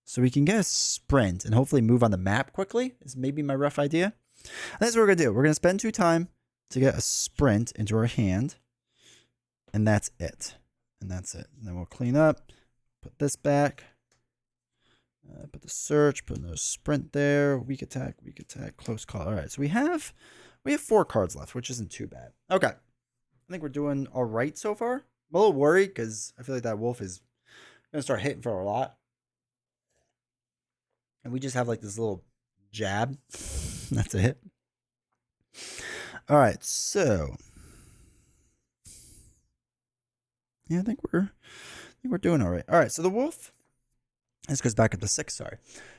So we can get a sprint and hopefully move on the map quickly is maybe my rough idea. And that's what we're going to do. We're going to spend 2 time to get a sprint into our hand. And that's it. And that's it. And then we'll clean up. Put this back. Put the search. Put another sprint there. Weak attack. Close call. All right. So we have 4 cards left, which isn't too bad. Okay. I think we're doing all right so far. I'm a little worried because I feel like that wolf is going to start hitting for a lot. And we just have like this little jab. That's a hit. All right, so yeah, I think we're doing all right. All right, so the wolf. This goes back up to 6. Sorry.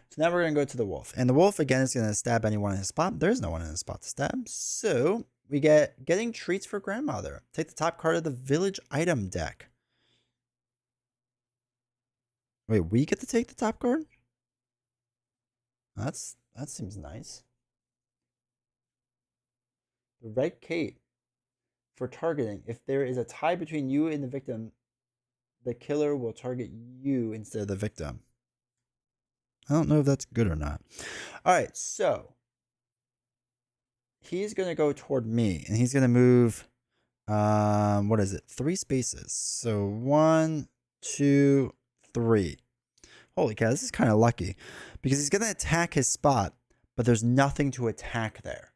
So now we're gonna go to the wolf, and the wolf again is gonna stab anyone in his spot. There's no one in his spot to stab, so we get getting treats for grandmother. Take the top card of the village item deck. Wait, we get to take the top card? That seems nice. The red cape for targeting. If there is a tie between you and the victim, the killer will target you instead of the victim. I don't know if that's good or not. All right, so he's going to go toward me, and he's going to move, what is it? 3 spaces. So 1, 2, 3. Holy cow, this is kind of lucky because he's going to attack his spot, but there's nothing to attack there,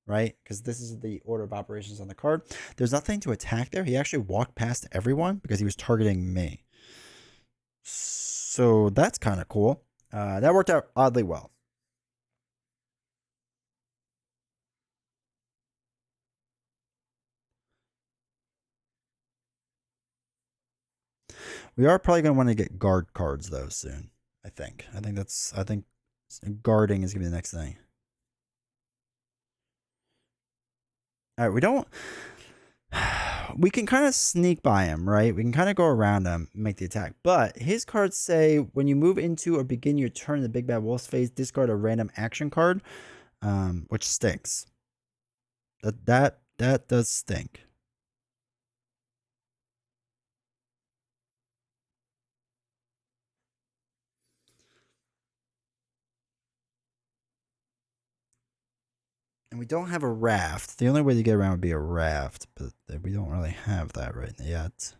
right? Because this is the order of operations on the card. There's nothing to attack there. He actually walked past everyone because he was targeting me. So that's kind of cool. That worked out oddly well. We are probably going to want to get guard cards though soon. I think guarding is going to be the next thing. All right, we can kind of sneak by him, right? We can kind of go around him and make the attack. But his cards say when you move into or begin your turn in the Big Bad Wolf's phase, discard a random action card, which stinks. That does stink. And we don't have a raft. The only way to get around would be a raft, but we don't really have that right yet.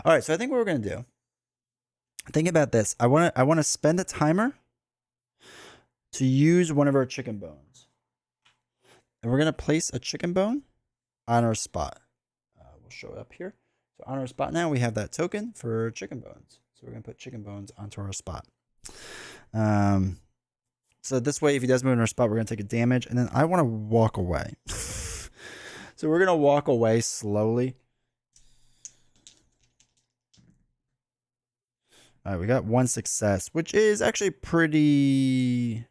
All right, so I think what we're gonna do. Think about this. I want to spend a timer to use one of our chicken bones, and we're gonna place a chicken bone on our spot. We'll show it up here. So on our spot now, we have that token for chicken bones. So we're gonna put chicken bones onto our spot. So this way, if he does move in our spot, we're gonna take a damage, and then I want to walk away. So we're gonna walk away slowly. All right, we got one success, which is actually pretty.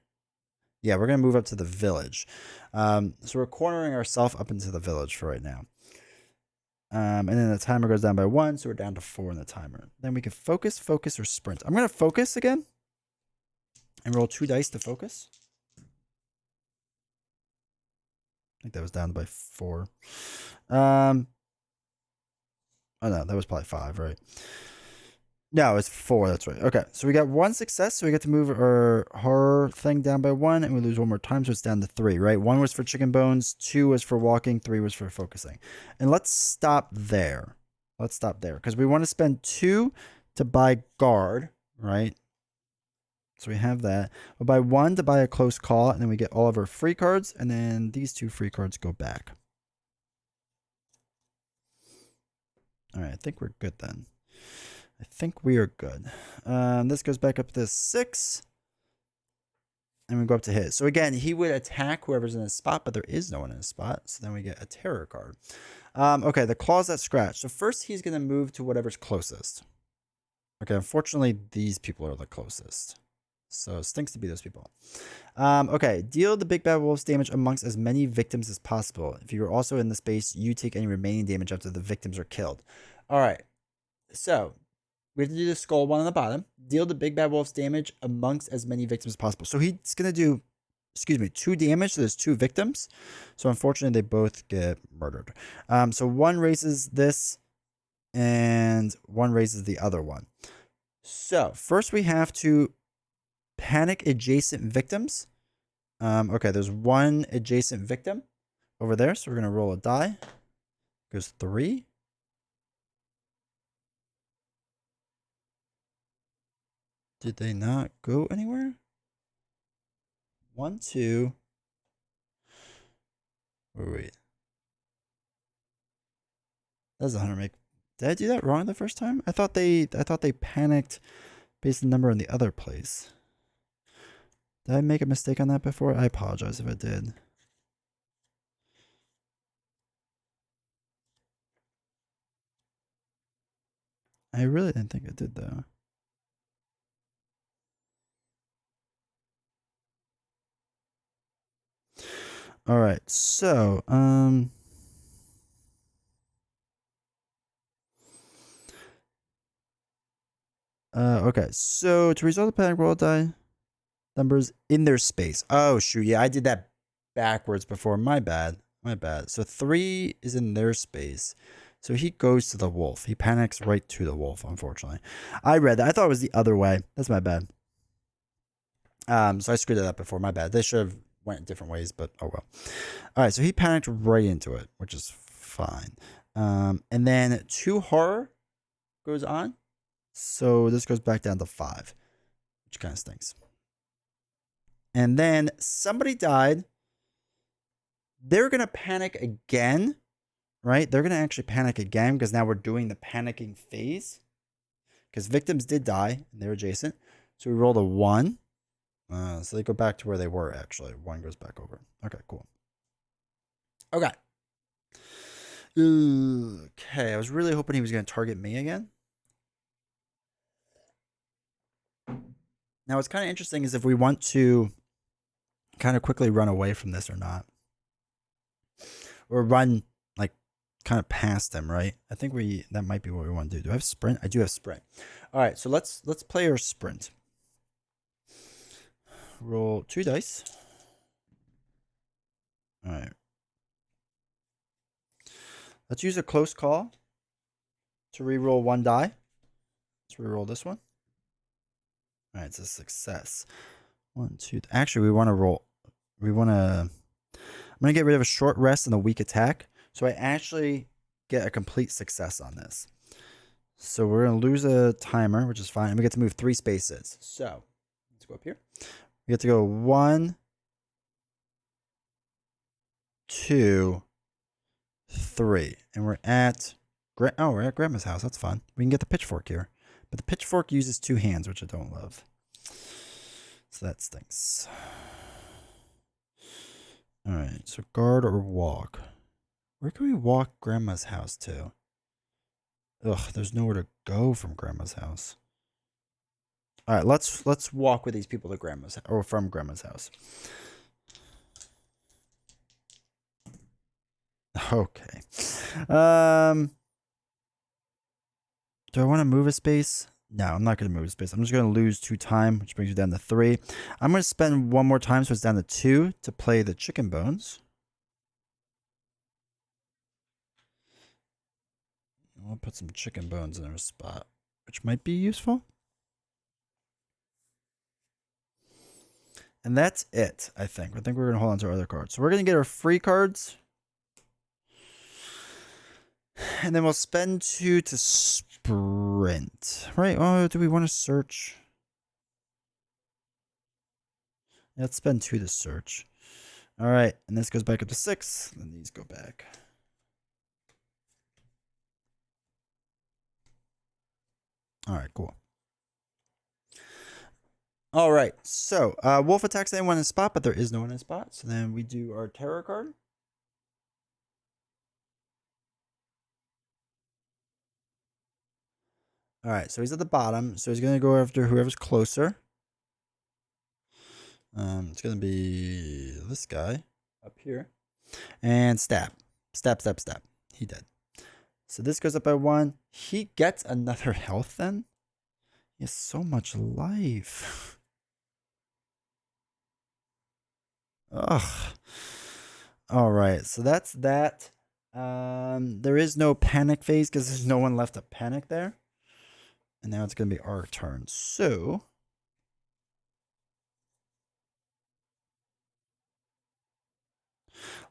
Yeah, we're gonna move up to the village. So we're cornering ourselves up into the village for right now. And then the timer goes down by 1, so we're down to 4 in the timer. Then we can focus, or sprint. I'm gonna focus again and roll 2 dice to focus. I think that was down by 4. Oh no, that was probably 5, right? No, it's 4. That's right. Okay, so we got 1 success, so we get to move our horror thing down by 1, and we lose 1 more time, so it's down to 3, right? 1 was for chicken bones, 2 was for walking, 3 was for focusing. And let's stop there. Let's stop there, because we want to spend 2 to buy guard, right? So we have that. We'll buy 1 to buy a close call, and then we get all of our free cards, and then these 2 free cards go back. All right, I think we're good then. I think we are good. This goes back up to 6. And we go up to his. So again, he would attack whoever's in his spot, but there is no one in his spot. So then we get a terror card. Okay, the claws that scratch. So first he's going to move to whatever's closest. Okay, unfortunately, these people are the closest. So it stinks to be those people. Okay, deal the big bad wolf's damage amongst as many victims as possible. If you're also in the space, you take any remaining damage after the victims are killed. All right, so we have to do the skull one on the bottom. Deal the big bad wolf's damage amongst as many victims as possible. So he's going to do, 2 damage to those 2 victims. So unfortunately, they both get murdered. So 1 raises this and 1 raises the other one. So first we have to panic adjacent victims. Okay, there's 1 adjacent victim over there. So we're going to roll a die. Goes 3. Did they not go anywhere? 1, 2. Wait. That doesn't 100 make. Did I do that wrong the first time? I thought they panicked based on the number in the other place. Did I make a mistake on that before? I apologize if I did. I really didn't think I did though. All right, so okay, so to resolve the panic roll die numbers in their space. Oh shoot, yeah, I did that backwards before. My bad. So 3 is in their space. So he goes to the wolf. He panics right to the wolf, unfortunately. I read that. I thought it was the other way. That's my bad. So I screwed it up before. My bad. They should have went different ways, but oh well. All right, so he panicked right into it, which is fine. And then 2 horror goes on. So this goes back down to 5, which kind of stinks. And then somebody died. They're going to panic again, right? They're going to actually panic again because now we're doing the panicking phase. Because victims did die and they're adjacent. So we rolled a 1. So they go back to where they were, actually. 1 goes back over. Okay, cool. Okay. Okay, I was really hoping he was going to target me again. Now, what's kind of interesting is if we want to kind of quickly run away from this or not. Or run, like, kind of past them, right? I think that might be what we want to do. Do I have sprint? I do have sprint. All right, so let's play our sprint. Roll 2 dice. All right. Let's use a close call to re-roll 1 die. Let's re-roll this one. All right, it's a success. 1, 2. Actually, we want to roll. I'm going to get rid of a short rest and a weak attack. So I actually get a complete success on this. So we're going to lose a timer, which is fine. And we get to move 3 spaces. So let's go up here. We get to go 1, 2, 3. And we're at Grandma's house. That's fun. We can get the pitchfork here. But the pitchfork uses 2 hands, which I don't love. So that stinks. All right. So guard or walk. Where can we walk Grandma's house to? Ugh, there's nowhere to go from Grandma's house. All right, let's walk with these people to Grandma's or from Grandma's house. Okay. Do I want to move a space? No, I'm not going to move a space. I'm just going to lose 2 time, which brings me down to 3. I'm going to spend 1 more time, so it's down to 2 to play the chicken bones. I'll put some chicken bones in our spot, which might be useful. And that's it, I think. I think we're going to hold on to our other cards. So we're going to get our free cards. And then we'll spend 2 to sprint. Right? Oh, do we want to search? Let's spend 2 to search. All right. And this goes back up to 6. And these go back. All right, cool. All right. So Wolf attacks anyone in a spot, but there is no one in a spot. So then we do our terror card. All right. So he's at the bottom. So he's going to go after whoever's closer. It's going to be this guy up here. And stab. Stab, stab, stab. He did. So this goes up by 1. He gets another health then. He has so much life. Ugh. All right. So that's that. There is no panic phase because there's no one left to panic there. And now it's going to be our turn. So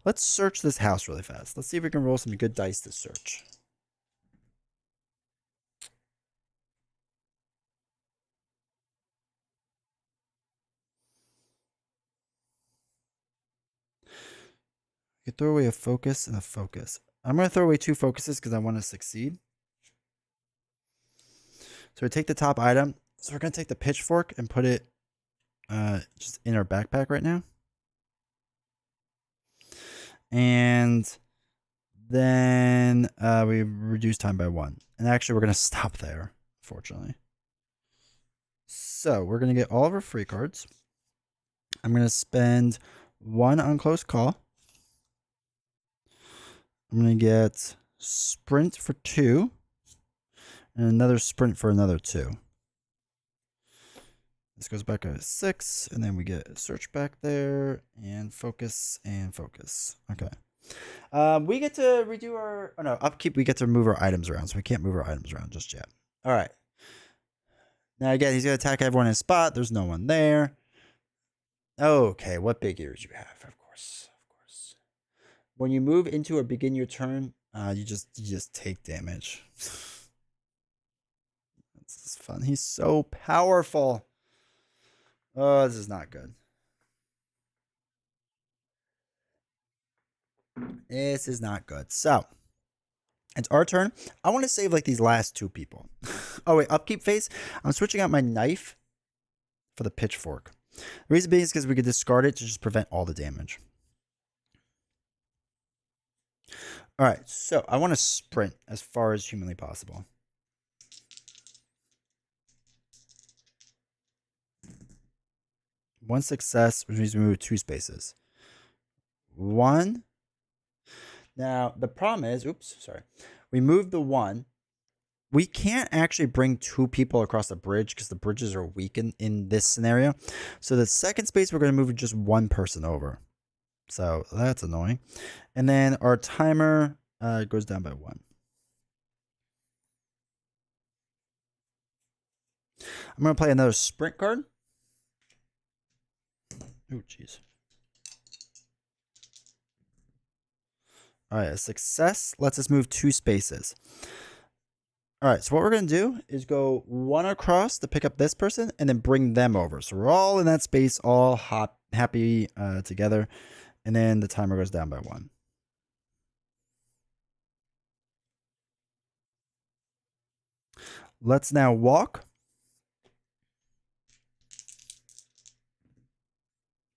let's search this house really fast. Let's see if we can roll some good dice to search. You throw away a focus and a focus. I'm going to throw away 2 focuses because I want to succeed. So we take the top item. So we're going to take the pitchfork and put it just in our backpack right now. And then we reduce time by 1. And actually, we're going to stop there, fortunately. So we're going to get all of our free cards. I'm going to spend 1 on close call. I'm going to get sprint for 2. And another sprint for another 2. This goes back to 6. And then we get search back there. And focus and focus. Okay. We get to redo our... Oh, no. Upkeep, we get to move our items around. So we can't move our items around just yet. All right. Now, again, he's going to attack everyone in his spot. There's no one there. Okay. What big ears you have. Of course. Of course. When you move into or begin your turn, you just take damage. This is fun. He's so powerful. Oh, this is not good. This is not good. So, it's our turn. I want to save like these last 2 people. Oh, wait. Upkeep phase. I'm switching out my knife for the pitchfork. The reason being is because we could discard it to just prevent all the damage. All right. So, I want to sprint as far as humanly possible. One success, which means we move 2 spaces. 1. Now, the problem is, oops, sorry. We moved the 1. We can't actually bring 2 people across the bridge because the bridges are weak in this scenario. So the second space, we're going to move just 1 person over. So that's annoying. And then our timer goes down by 1. I'm going to play another sprint card. Oh, jeez. All right, a success lets us move 2 spaces. All right, so what we're going to do is go one across to pick up this person and then bring them over. So we're all in that space, all happy together. And then the timer goes down by 1. Let's now walk.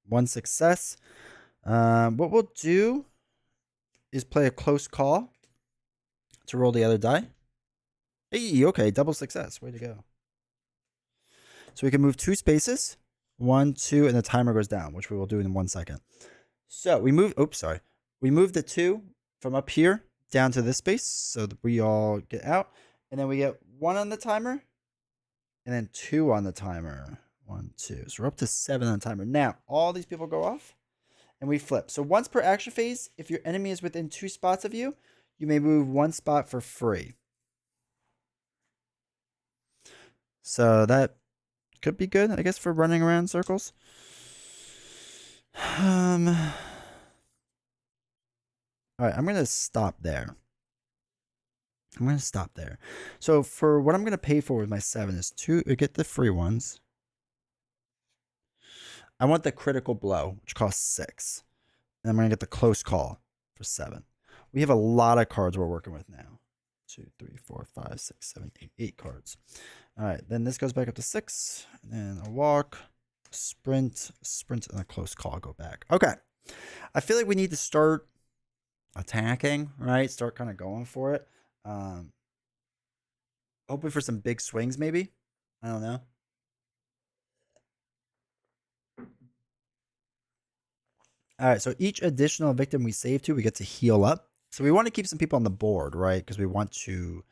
1 success. What we'll do is play a close call to roll the other die. Hey, okay, double success. Way to go. So we can move 2 spaces. 1, 2, and the timer goes down, which we will do in 1 second. So we move, we moved the 2 from up here down to this space so that we all get out. And then we get 1 on the timer and then 2 on the timer. 1, 2. So we're up to 7 on the timer. Now, all these people go off and we flip. So once per action phase, if your enemy is within 2 spots of you, you may move 1 spot for free. So that could be good, I guess, for running around in circles. All right, I'm going to stop there. So for what I'm going to pay for with my 7 is to get the free ones. I want the critical blow, which costs 6. And I'm going to get the close call for 7. We have a lot of cards we're working with now. 2, 3, 4, 5, 6, 7, 8. 8 cards. All right, then this goes back up to 6. And then a walk, sprint, and a close call go back. Okay. I feel like we need to start attacking, right? Start kind of going for it. Hoping for some big swings, maybe. I don't know. All right, so each additional victim we save to, we get to heal up. So we want to keep some people on the board, right? Because we want to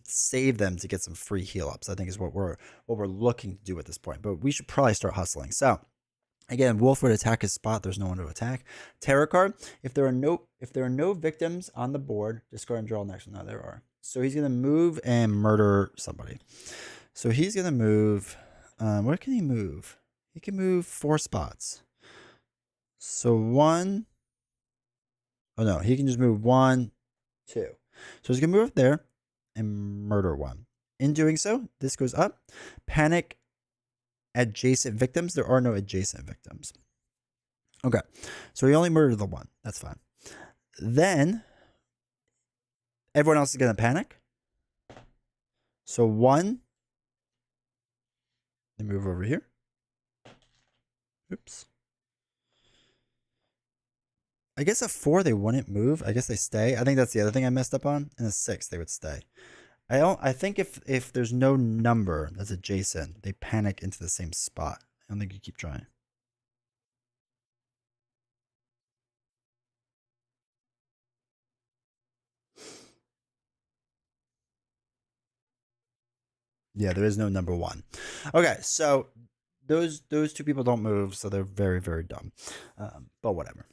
save them to get some free heal ups. I think is what we're looking to do at this point. But we should probably start hustling. So again, Wolf would attack his spot. There's no one to attack. Tarot card. If there are no victims on the board, discard and draw next one. Now there are. So he's gonna move and murder somebody. So he's gonna move. Where can he move? He can move 4 spots. So 1. Oh no, he can just move 1, 2. So he's gonna move up there and murder 1. In doing so, this goes up. Panic adjacent victims. There are no adjacent victims. Okay, so he only murdered the 1. That's fine. Then everyone else is gonna panic. So 1. They move over here. Oops. I guess a 4 they wouldn't move. I guess they stay. I think that's the other thing I messed up on. And a 6 they would stay. I think if there's no number that's adjacent, they panic into the same spot. I don't think you keep trying. Yeah, there is no number 1. Okay, so those 2 people don't move, so they're very, very dumb. But whatever.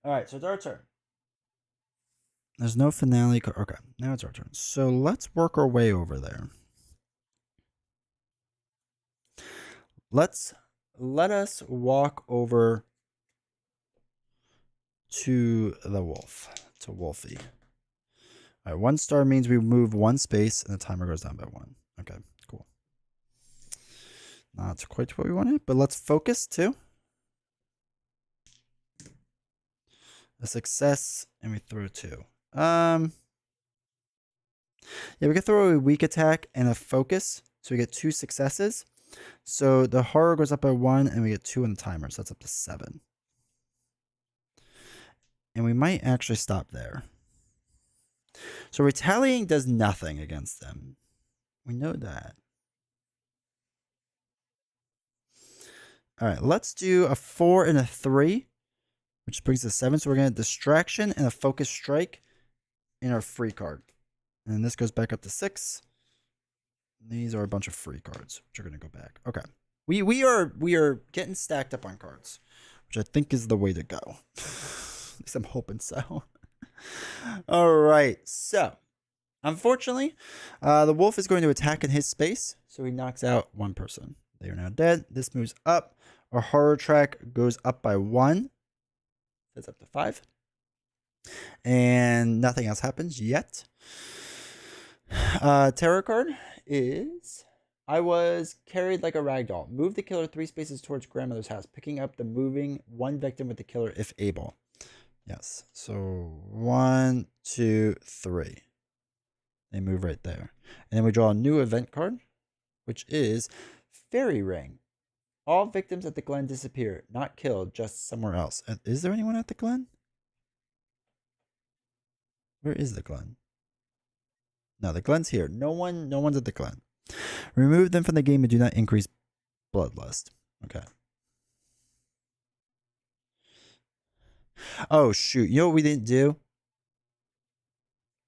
All right, so it's our turn. There's no finale. Okay, now it's our turn. So let's work our way over there. Let us walk over to the wolf, to Wolfie. All right, 1 star means we move 1 space and the timer goes down by 1. Okay, cool. Not quite what we wanted, but let's focus too. A success, and we throw 2. Yeah, we can throw a weak attack and a focus, so we get 2 successes. So the horror goes up by 1, and we get 2 on the timer, so that's up to 7. And we might actually stop there. So retaliating does nothing against them. We know that. All right, let's do a 4 and a 3. Which brings us 7. So we're going to distraction and a focus strike in our free card. And this goes back up to 6. These are a bunch of free cards, which are going to go back. Okay. We are getting stacked up on cards, which I think is the way to go. At least I'm hoping so. All right. So, unfortunately, the wolf is going to attack in his space. So he knocks out 1 person. They are now dead. This moves up. Our horror track goes up by 1. That's up to 5. And nothing else happens yet. Tarot card is I was carried like a rag doll. Move the killer 3 spaces towards grandmother's house, picking up the moving one victim with the killer if able. Yes. So 1, 2, 3. They move right there. And then we draw a new event card, which is Fairy Ring. All victims at the Glen disappear, not killed, just somewhere else. Is there anyone at the Glen? Where is the Glen? No, the Glen's here. No one's at the Glen. Remove them from the game and do not increase bloodlust. Okay. Oh shoot. You know what we didn't do?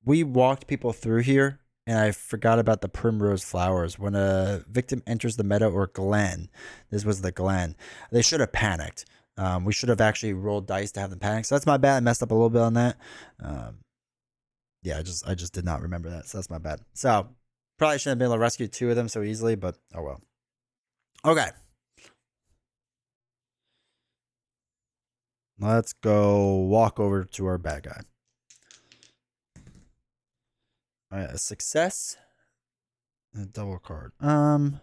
We walked people through here and I forgot about the primrose flowers. When a victim enters the meadow or glen, this was the glen, they should have panicked. We should have actually rolled dice to have them panic. So that's my bad. I messed up a little bit on that. Yeah, I just did not remember that. So that's my bad. So probably shouldn't have been able to rescue 2 of them so easily, but oh well. Okay. Let's go walk over to our bad guy. All right, a success. And a double card. 1,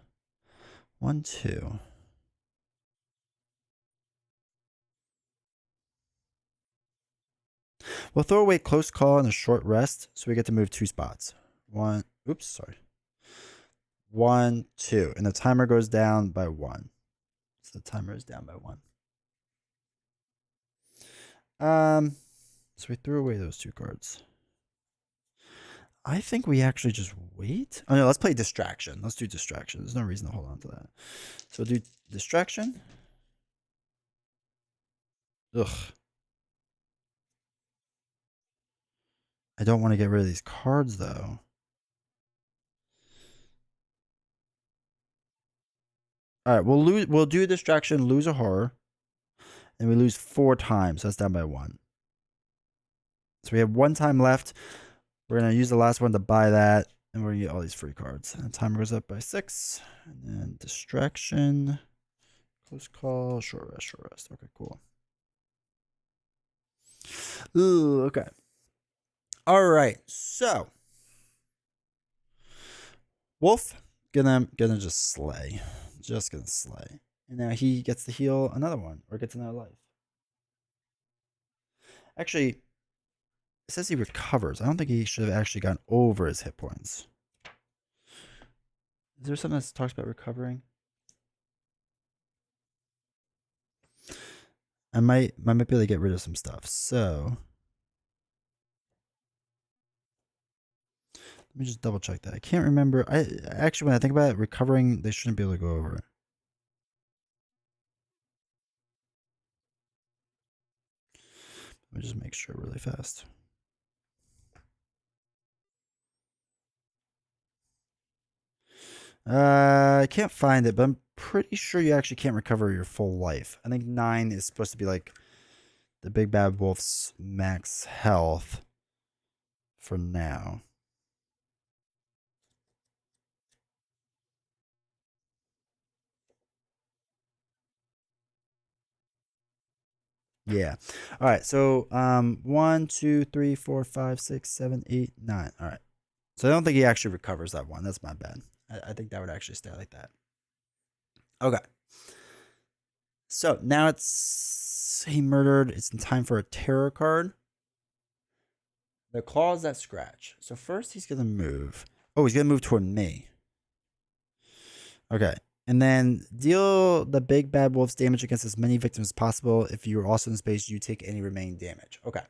2. We'll throw away close call and a short rest, so we get to move 2 spots. 1. Oops, sorry. 1, 2, and the timer goes down by 1. So the timer is down by 1. So we threw away those 2 cards. I think we actually just wait. Oh no, let's play distraction. Let's do distraction. There's no reason to hold on to that. So we'll do distraction. Ugh. I don't want to get rid of these cards though. All right, we'll do distraction, lose a horror. And we lose 4 times. So that's down by 1. So we have 1 time left. We're going to use the last one to buy that. And we're going to get all these free cards. And the timer goes up by 6. And then distraction. Close call. Short rest. Short rest. Okay, cool. Ooh, okay. All right. So. Wolf. Gonna just slay. Just gonna slay. And now he gets to heal another one. Or gets another life. Actually, it says he recovers. I don't think he should have actually gone over his hit points. Is there something that talks about recovering? I might be able to get rid of some stuff. So let me just double check that. I can't remember. I actually, when I think about it, recovering, they shouldn't be able to go over. Let me just make sure really fast. I can't find it, but I'm pretty sure you actually can't recover your full life. I think 9 is supposed to be like the big bad wolf's max health for now. Yeah. All right. So 1, 2, 3, 4, 5, 6, 7, 8, 9. All right. So I don't think he actually recovers that one. That's my bad. I think that would actually stay like that. Okay. So now it's he murdered. It's in time for a terror card. The claws that scratch. So first he's gonna move. Oh, he's gonna move toward me. Okay. And then deal the big bad wolf's damage against as many victims as possible. If you're also in space, you take any remaining damage. Okay.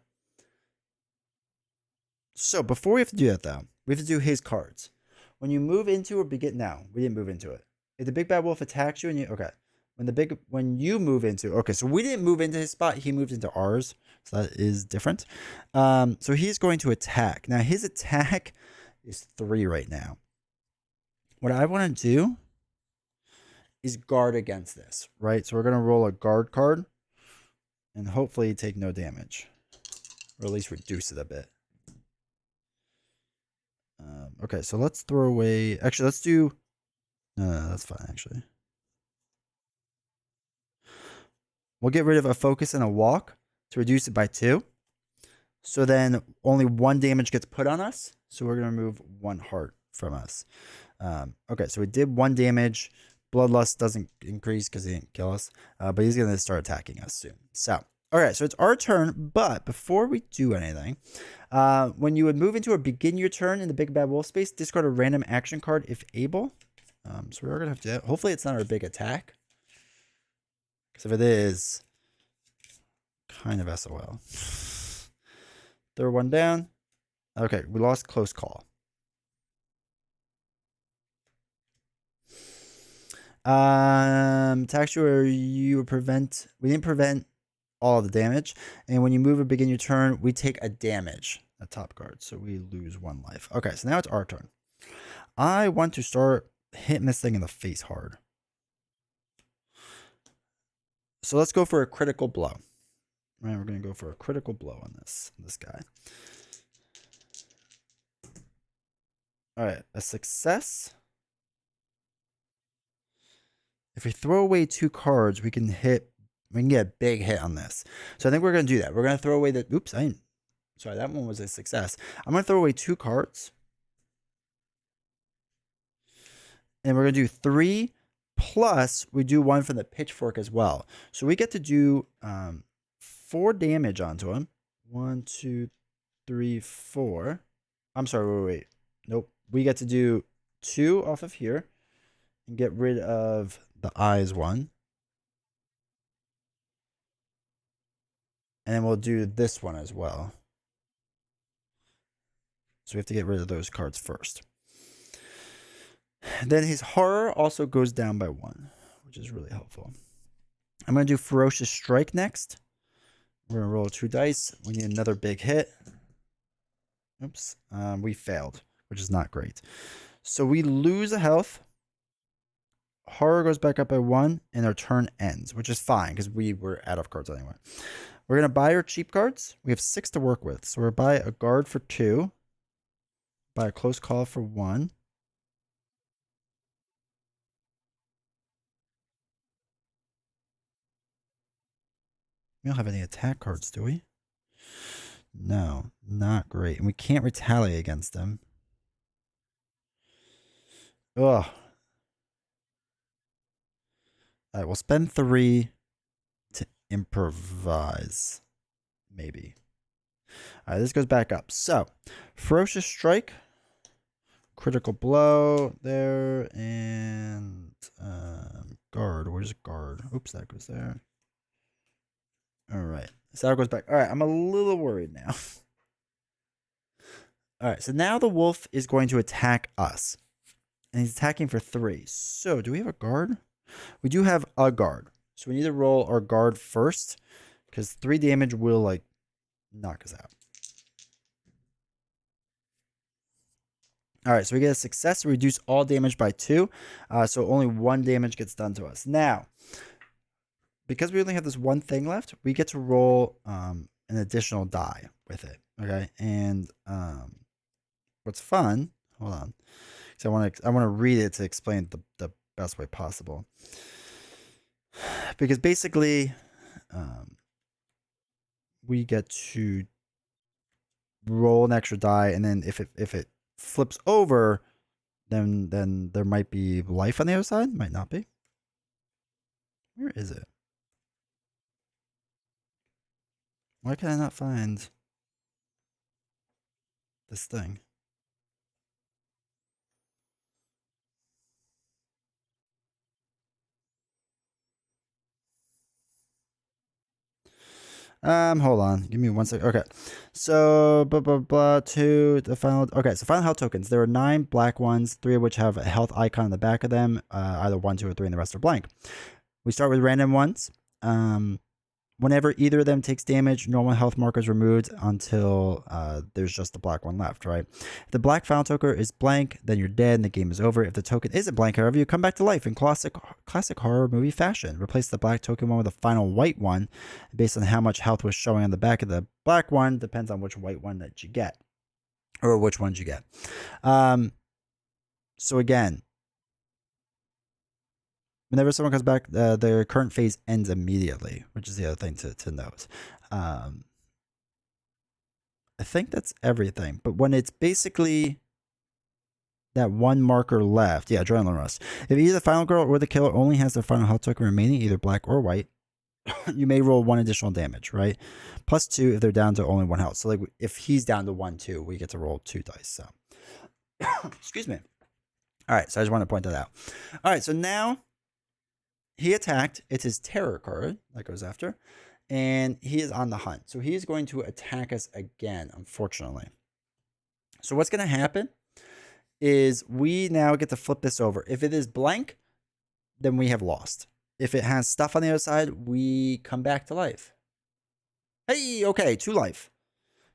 So before we have to do that though, we have to do his cards. When you move into or begin now, we didn't move into it. If the big bad wolf attacks you and you okay. When you move into okay, so we didn't move into his spot, he moved into ours. So that is different. So he's going to attack. Now his attack is 3 right now. What I want to do is guard against this, right? So we're gonna roll a guard card and hopefully take no damage. Or at least reduce it a bit. Okay, so let's throw away. Actually, let's do. No, that's fine. Actually, we'll get rid of a focus and a walk to reduce it by 2. So then only 1 damage gets put on us. So we're going to remove 1 heart from us. Okay, so we did 1 damage. Bloodlust doesn't increase because he didn't kill us. But he's going to start attacking us soon. So, all right, so it's our turn. But before we do anything, when you would move into or begin your turn in the Big Bad Wolf space, discard a random action card if able. So we're going to have to do that. Hopefully it's not our big attack. Because if it is, kind of SOL. Throw 1 down. Okay, we lost close call. Tax you or you prevent. We didn't prevent all of the damage. And when you move or begin your turn, we take a damage. A top card. So we lose 1 life. Okay, so now it's our turn. I want to start hitting this thing in the face hard. So let's go for a critical blow. Right, we're going to go for a critical blow on this guy. All right, a success. If we throw away 2 cards, we can get a big hit on this. So I think we're going to do that. We're going to throw away the, oops, sorry, that one was a success. I'm going to throw away 2 cards. And we're going to do 3 plus we do 1 from the pitchfork as well. So we get to do 4 damage onto him. 1, 2, 3, 4. I'm sorry, wait. Nope. We get to do 2 off of here and get rid of the eyes one. And then we'll do this one as well. So we have to get rid of those cards first. Then his horror also goes down by 1, which is really helpful. I'm going to do Ferocious Strike next. We're going to roll 2 dice. We need another big hit. Oops. We failed, which is not great. So we lose a health. Horror goes back up by 1, and our turn ends, which is fine because we were out of cards anyway. We're going to buy our cheap cards. We have 6 to work with. So we're going to buy a guard for 2. Buy a close call for 1. We don't have any attack cards, do we? No, not great. And we can't retaliate against them. Ugh. All right, we'll spend 3 to improvise. Maybe. All right, this goes back up. So, Ferocious Strike. Critical Blow there. And guard. Where's guard? Oops, that goes there. All right. So that goes back. All right, I'm a little worried now. All right, so now the wolf is going to attack us. And he's attacking for 3. So, do we have a guard? We do have a guard. So, we need to roll our guard first. Because 3 damage will, like, knock us out. All right, so we get a success. We reduce all damage by 2. So, only 1 damage gets done to us. Now, because we only have this 1 thing left, we get to roll an additional die with it. Okay, and what's fun? Hold on, so I want to read it to explain the best way possible. Because basically, we get to roll an extra die, and then if it flips over, then there might be life on the other side. Might not be. Where is it? Why can I not find this thing? Hold on. Give me 1 second. Okay. So, blah, blah, blah, 2, the final. Okay, so final health tokens. There are 9 black ones, 3 of which have a health icon on the back of them. Either 1, 2, or 3, and the rest are blank. We start with random ones. Whenever either of them takes damage, normal health marker is removed until there's just the black one left, right? If the black final token is blank, then you're dead and the game is over. If the token isn't blank, however, you come back to life in classic horror movie fashion. Replace the black token one with a final white one based on how much health was showing on the back of the black one. Depends on which white one that you get or which ones you get. So again, whenever someone comes back, their current phase ends immediately, which is the other thing to note. I think that's everything. But when it's basically that one marker left, yeah, adrenaline rush. If either the final girl or the killer only has their final health token remaining, either black or white, you may roll 1 additional damage, right? Plus 2 if they're down to only 1 health. So like if he's down to 1, 2, we get to roll 2 dice. So excuse me. All right, so I just want to point that out. All right, so now he attacked. It's his terror card that goes after, and he is on the hunt. So he is going to attack us again, unfortunately. So what's going to happen is we now get to flip this over. If it is blank, then we have lost. If it has stuff on the other side, we come back to life. Hey, okay, 2 life.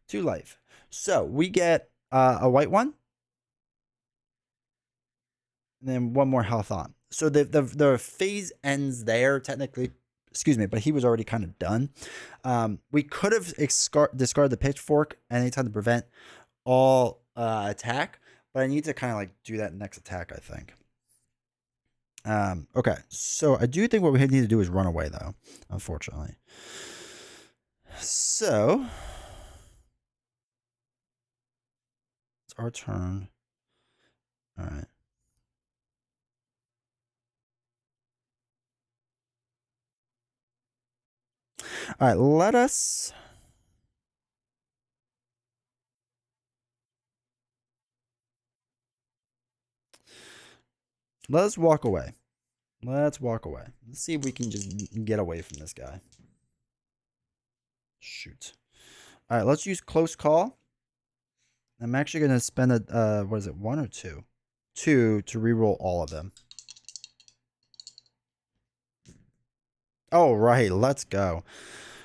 2 life. So we get a white one. And then 1 more health on. So the phase ends there, technically. Excuse me, but he was already kind of done. We could have discarded the pitchfork anytime to prevent all attack, but I need to kind of like do that next attack, I think. Okay, so I do think what we need to do is run away, though, unfortunately. So it's our turn. All right. All right, let's walk away. Let's walk away. Let's see if we can just get away from this guy. Shoot. All right, let's use close call. I'm actually going to spend a, what is it, 1 or 2? 2 to reroll all of them. Oh, right, let's go.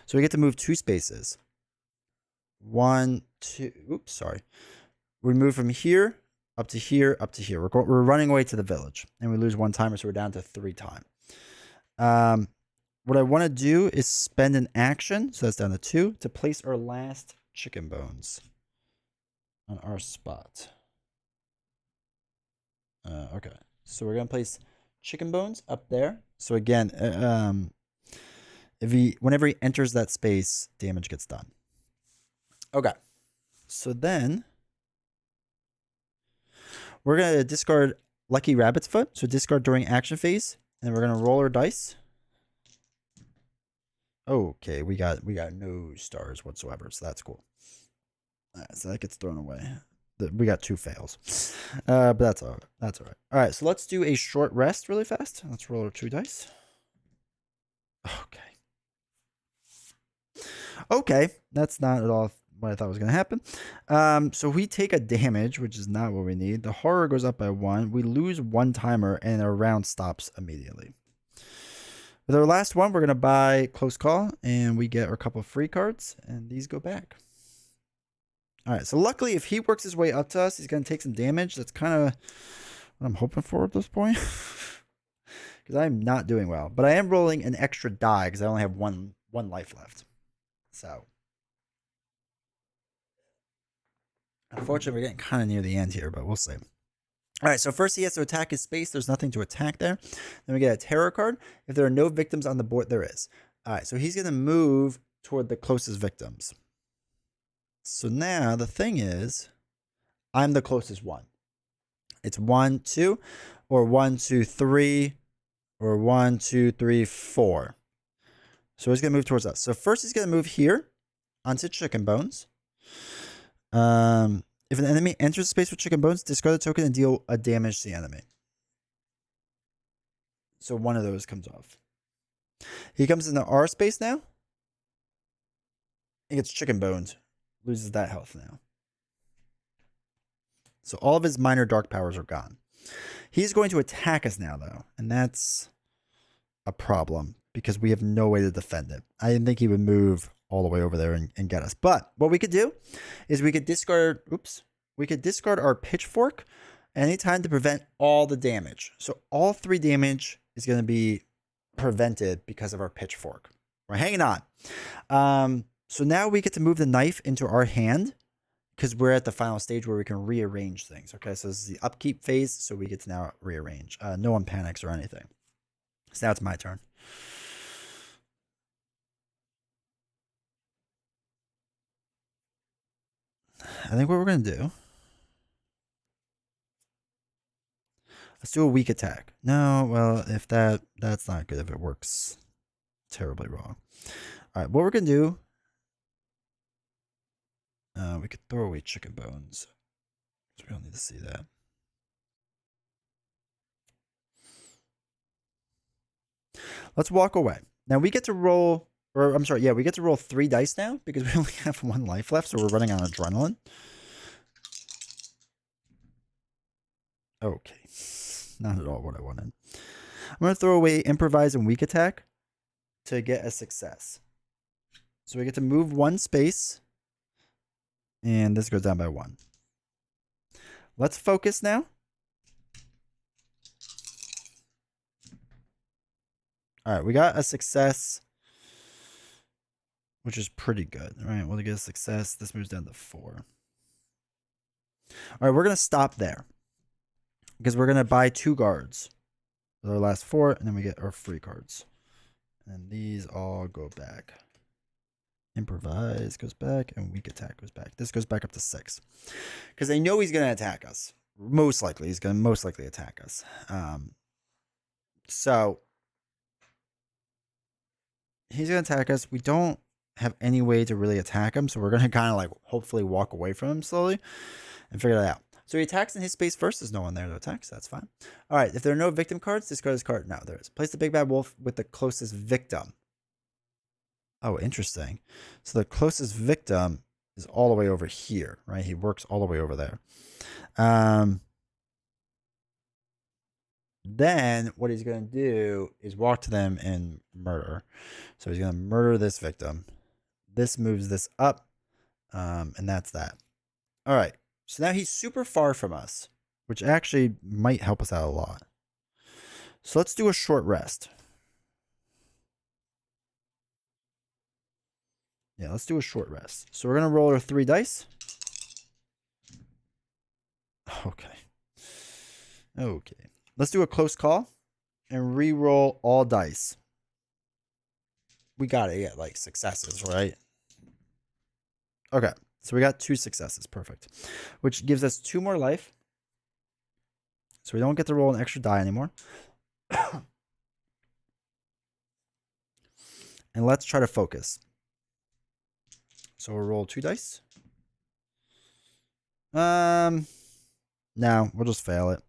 So we get to move 2 spaces. 1, 2, oops, sorry. We move from here, up to here, up to here. We're running away to the village, and we lose 1 timer, so we're down to 3 time. What I want to do is spend an action, so that's down to 2, to place our last chicken bones on our spot. Okay, so we're gonna place chicken bones up there. So again, whenever he enters that space, damage gets done. Okay, so then we're gonna discard Lucky Rabbit's Foot. So discard during action phase, and we're gonna roll our dice. Okay, we got no stars whatsoever, so that's cool. All right, so that gets thrown away. We got 2 fails, but that's all right. That's all right. All right, so let's do a short rest really fast. Let's roll our 2 dice. Okay. Okay, that's not at all what I thought was going to happen. So we take a damage, which is not what we need. The horror goes up by 1. We lose 1 timer, and our round stops immediately. With our last one, we're going to buy Close Call, and we get our couple of free cards, and these go back. All right, so luckily, if he works his way up to us, he's going to take some damage. That's kind of what I'm hoping for at this point. Because I'm not doing well. But I am rolling an extra die because I only have one life left. So, unfortunately, we're getting kind of near the end here, but we'll see. All right, so first he has to attack his space. There's nothing to attack there. Then we get a terror card. If there are no victims on the board, there is. All right, so he's going to move toward the closest victims. So now the thing is, I'm the closest one. It's 1, 2, or 1, 2, 3, or 1, 2, 3, 4. So he's going to move towards us. So first he's going to move here onto chicken bones. If an enemy enters the space with chicken bones, discard the token and deal a damage to the enemy. So one of those comes off. He comes into our space now. He gets chicken bones. Loses that health now. So all of his minor dark powers are gone. He's going to attack us now, though. And that's a problem because we have no way to defend it. I didn't think he would move all the way over there and get us. But what we could do is we could discard, we could discard our pitchfork anytime to prevent all the damage. So all 3 damage is going to be prevented because of our pitchfork. We're hanging on. So now we get to move the knife into our hand because we're at the final stage where we can rearrange things. Okay, so this is the upkeep phase, so we get to now rearrange. No one panics or anything. So now it's my turn. I think what we're going to do, let's do a weak attack. No, well, if that's not good if it works terribly wrong. All right, what we're going to do, we could throw away chicken bones. We don't need to see that. Let's walk away. Now we get to roll, or I'm sorry, yeah, we get to roll 3 dice now because we only have 1 life left, so we're running on adrenaline. Okay, not at all what I wanted. I'm going to throw away improvise and weak attack to get a success. So we get to move 1 space, and this goes down by 1. Let's focus now. All right, we got a success, which is pretty good. All right, we'll get a success. This moves down to 4. All right, we're going to stop there because we're going to buy 2 guards. So our last 4, and then we get our free cards. And these all go back. Improvise goes back, and weak attack goes back. This goes back up to 6. Because they know he's going to attack us. Most likely, he's going to most likely attack us. So he's going to attack us. We don't have any way to really attack him, so we're going to kind of like hopefully walk away from him slowly and figure that out. So he attacks in his space first. There's no one there to attack, so that's fine. All right, if there are no victim cards, discard this card. No, there is. Place the big bad wolf with the closest victim. Oh, interesting. So the closest victim is all the way over here, right? He works all the way over there. Then what he's going to do is walk to them and murder. So he's going to murder this victim. This moves this up, and that's that. All right. So now he's super far from us, which actually might help us out a lot. So let's do a short rest. Yeah, let's do a short rest. So we're going to roll our 3 dice. Okay. Okay. Let's do a close call and re-roll all dice. We got to get like successes, right? Okay. So we got 2 successes. Perfect. Which gives us 2 more life. So we don't get to roll an extra die anymore. And let's try to focus. So we'll roll 2 dice. No, we'll just fail it.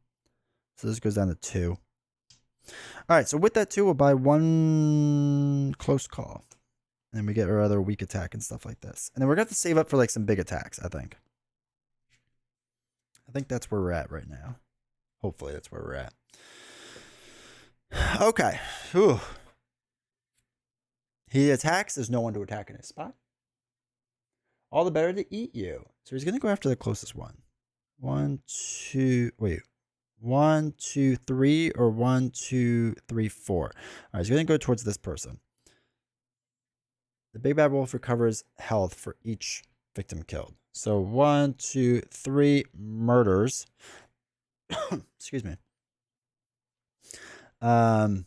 So this goes down to 2. All right, so with that 2, we'll buy 1 close call. And then we get our other weak attack and stuff like this. And then we're going to have to save up for like some big attacks, I think. I think that's where we're at right now. Hopefully that's where we're at. Okay. Whew. He attacks. There's no one to attack in his spot. All the better to eat you. So he's going to go after the closest one. 1, 2, wait. 1, 2, 3, or 1, 2, 3, 4. All right, he's going to go towards this person. The big bad wolf recovers health for each victim killed. So 1, 2, 3 murders. Excuse me. Oh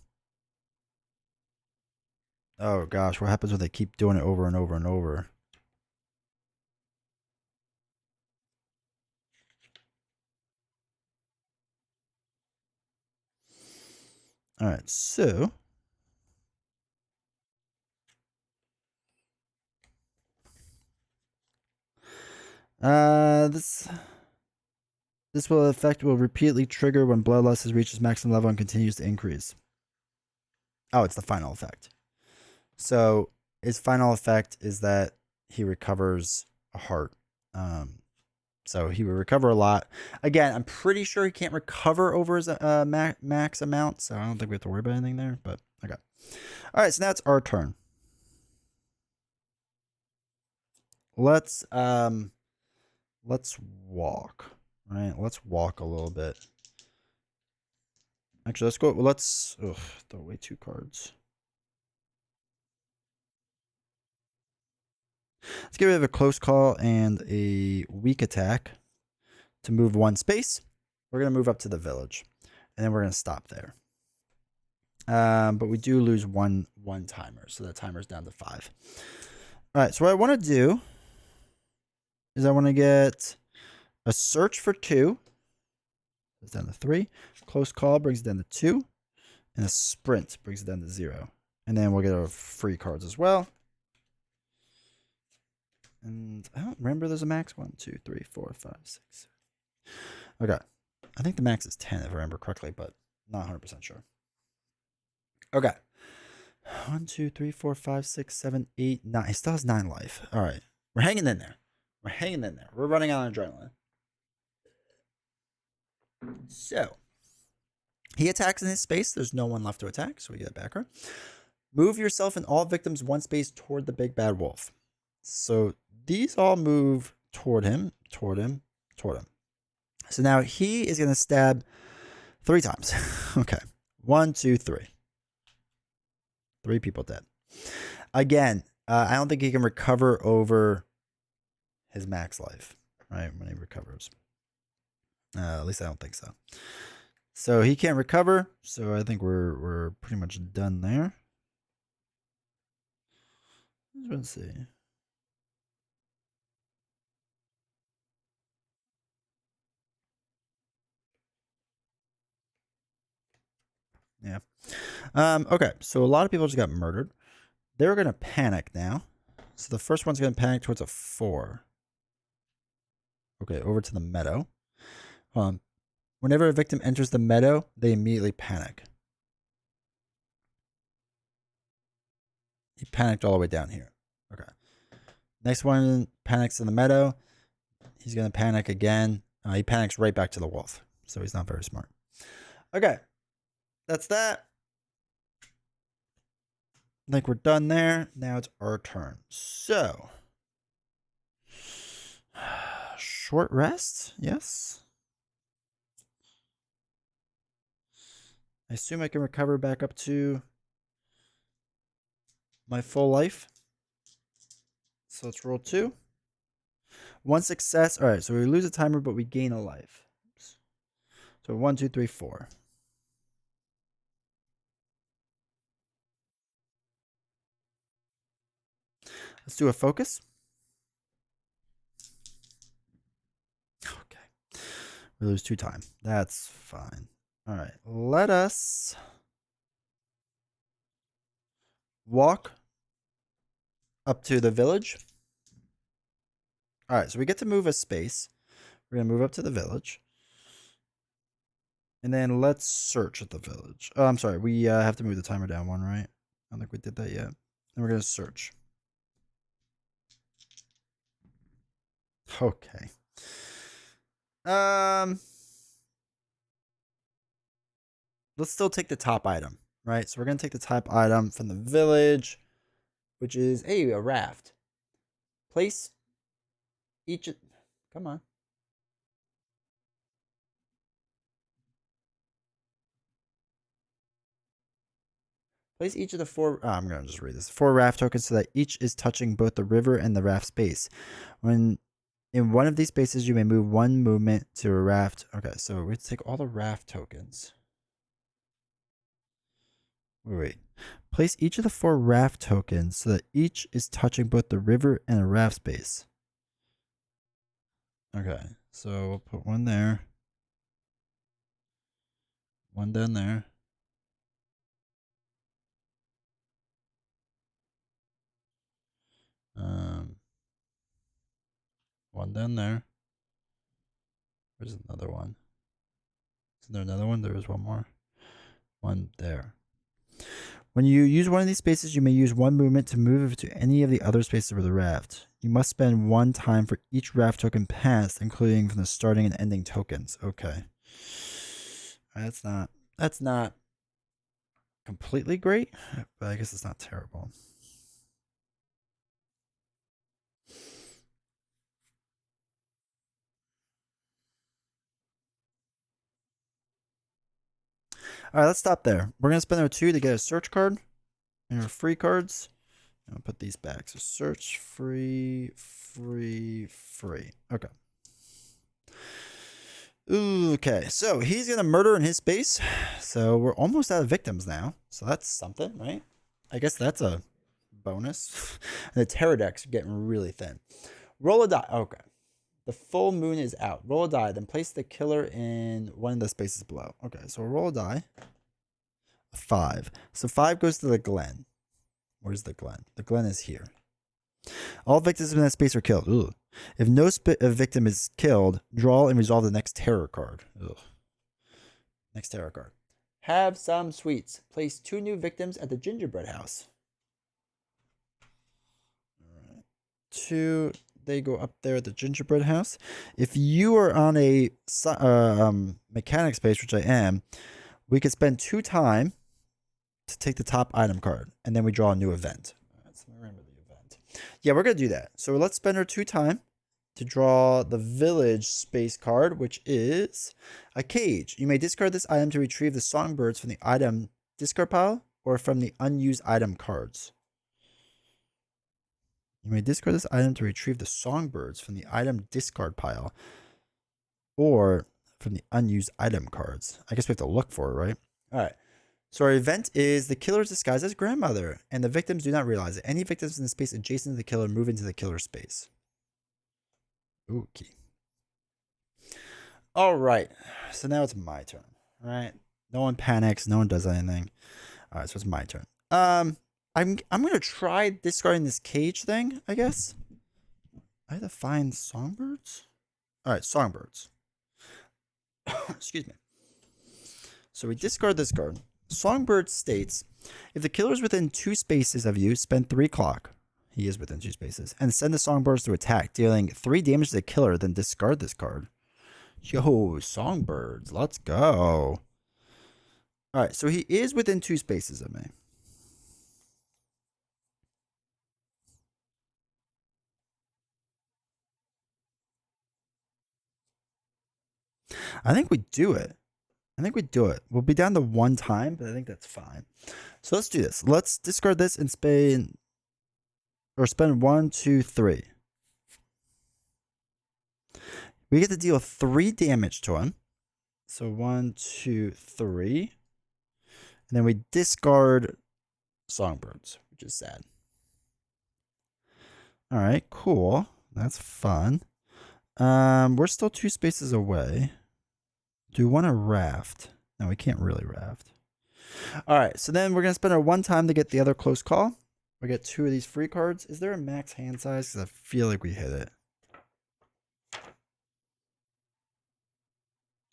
gosh, what happens when they keep doing it over and over and over? All right, so this effect will repeatedly trigger when bloodlust has reached its maximum level and continues to increase. Oh, it's the final effect. So his final effect is that he recovers a heart. So he will recover a lot. Again, I'm pretty sure he can't recover over his max amount, so I don't think we have to worry about anything there. But okay. All right, so now it's our turn. Let's walk. Right, let's walk a little bit. Actually, let's go. Let's throw away 2 cards. Let's get rid of a close call and a weak attack to move 1 space. We're going to move up to the village, and then we're going to stop there. But we do lose one timer, so that timer's down to 5. All right, so what I want to do is I want to get a search for 2. It's down to 3. Close call brings it down to 2. And a sprint brings it down to 0. And then we'll get our free cards as well. And I don't remember there's a max. 1, 2, 3, 4, 5, 6, 7. Okay. I think the max is 10 if I remember correctly, but not 100% sure. Okay. 1, 2, 3, 4, 5, 6, 7, 8, 9. He still has 9 life. All right. We're hanging in there. We're hanging in there. We're running on adrenaline. So, he attacks in his space. There's no one left to attack, so we get a backer. Move yourself and all victims 1 space toward the big bad wolf. So, these all move toward him, toward him, toward him. So now he is going to stab 3 times. Okay. 1, 2, 3. 3 people dead. Again, I don't think he can recover over his max life, right? When he recovers. At least I don't think so. So he can't recover. So I think we're pretty much done there. Let's see. Yeah. Okay. So a lot of people just got murdered. They're going to panic now. So the first one's going to panic towards a 4. Okay, over to the meadow. Whenever a victim enters the meadow, they immediately panic. He panicked all the way down here. Okay. Next one panics in the meadow. He's going to panic again. He panics right back to the wolf. So he's not very smart. Okay. That's that. I think we're done there. Now it's our turn. So, short rest? Yes. I assume I can recover back up to my full life. So let's roll 2. 1 success. All right, so we lose a timer, but we gain a life. Oops. So 1, 2, 3, 4. Let's do a focus. Okay. We lose 2 time. That's fine. All right. Let us walk up to the village. All right. So we get to move a space. We're going to move up to the village. And then let's search at the village. Oh, I'm sorry. We have to move the timer down 1, right? I don't think we did that yet. And we're going to search. Okay. Let's still take the top item, right? So we're going to take the top item from the village, which is, hey, a raft. Place each... Come on. Place each of the 4... Oh, I'm going to just read this. 4 raft tokens so that each is touching both the river and the raft space. When in one of these spaces, you may move 1 movement to a raft. Okay, so we take all the raft tokens. Wait. Place each of the 4 raft tokens so that each is touching both the river and a raft space. Okay, so we'll put 1 there. 1 down there. One down there. There's another one. Isn't there another one? There is 1 more. 1 there. When you use one of these spaces, you may use 1 movement to move to any of the other spaces of the raft. You must spend 1 time for each raft token passed, including from the starting and ending tokens. Okay. That's not completely great, but I guess it's not terrible. All right, let's stop there. We're going to spend our 2 to get a search card and our free cards. And I'll put these back. So search, free. Okay. Okay, so he's going to murder in his space. So we're almost out of victims now. So that's something, right? I guess that's a bonus. And the Terror decks are getting really thin. Roll a die. Okay. The full moon is out. Roll a die, then place the killer in one of the spaces below. Okay, so roll a die. 5. So 5 goes to the Glen. Where's the Glen? The Glen is here. All victims in that space are killed. Ugh. If no victim is killed, draw and resolve the next terror card. Ugh. Next terror card. Have some sweets. Place 2 new victims at the gingerbread house. All right. 2. They go up there at the gingerbread house. If you are on a mechanic space, which I am, we could spend 2 time to take the top item card, and then we draw a new event. All right, so remember the event. Yeah, we're gonna do that. So let's spend our 2 time to draw the village space card, which is a cage. You may discard this item to retrieve the songbirds from the item discard pile or from the unused item cards. You may discard this item to retrieve the songbirds from the item discard pile or from the unused item cards. I guess we have to look for it, right? All right. So our event is the killer is disguised as grandmother, and the victims do not realize it. Any victims in the space adjacent to the killer move into the killer space. Okay. All right. So now it's my turn. All right. No one panics. No one does anything. All right. So it's my turn. I'm gonna try discarding this cage thing, I guess. I have to find songbirds. All right, songbirds. Excuse me. So we discard this card. Songbird states, if the killer is within 2 spaces of you, spend 3 clock. He is within 2 spaces. And send the songbirds to attack, dealing 3 damage to the killer, then discard this card. Yo, songbirds, let's go. All right, so he is within 2 spaces of me. I think we do it. We'll be down to 1 time, but I think that's fine. So let's do this. Let's discard this and spend 1, 2, 3. We get to deal 3 damage to him. So 1, 2, 3. And then we discard songbirds, which is sad. All right, cool. That's fun. We're still 2 spaces away. Do we want to raft? No, we can't really raft. All right, so then we're going to spend our 1 time to get the other close call. We get 2 of these free cards. Is there a max hand size? Because I feel like we hit it.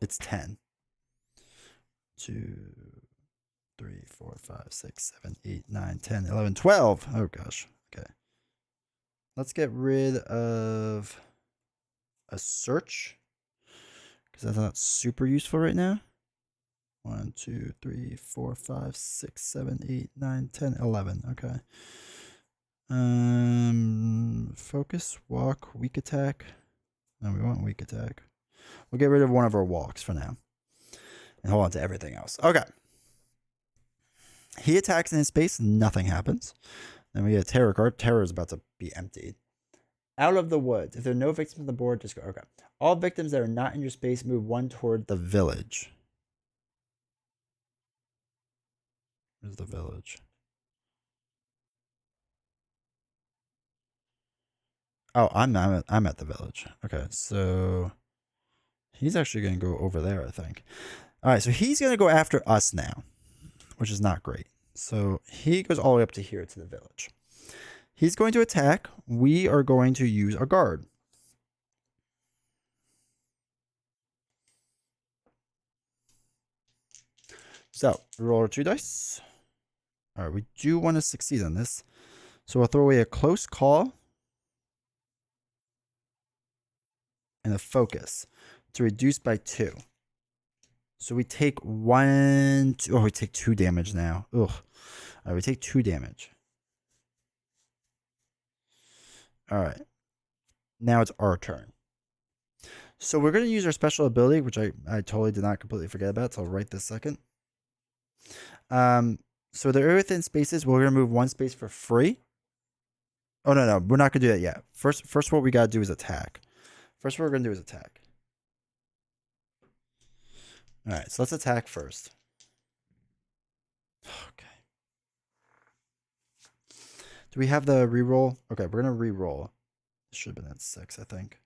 It's 10. 2, 3, 4, 5, 6, 7, 8, 9, 10, 11, 12. Oh, gosh. Okay. Let's get rid of a search, because that's not super useful right now. 1, 2, 3, 4, 5, 6, 7, 8, 9, 10, 11. Okay. Focus, walk, weak attack. No, we want weak attack. We'll get rid of one of our walks for now. And hold on to everything else. Okay. He attacks in his space, nothing happens. Then we get a terror card. Terror is about to be emptied. Out of the woods. If there are no victims on the board, just go. Okay. All victims that are not in your space move 1 toward the village. Where's the village? Oh, I'm at the village. Okay, so he's actually going to go over there, I think. All right, so he's going to go after us now, which is not great. So he goes all the way up to here to the village. He's going to attack. We are going to use our guard. So roll our 2 dice. All right, we do want to succeed on this. So we'll throw away a close call and a focus to reduce by 2. So we take 1, 2, we take 2 damage now. Ugh. All right, we take 2 damage. All right. Now it's our turn. So we're going to use our special ability, which I totally did not completely forget about, so I'll write this second. So they're within spaces. We're going to move 1 space for free. Oh, no. We're not going to do that yet. First, what we got to do is attack. First, what we're going to do is attack. All right, so let's attack first. Okay. Do we have the reroll? Okay, we're going to reroll. It should have been at 6, I think.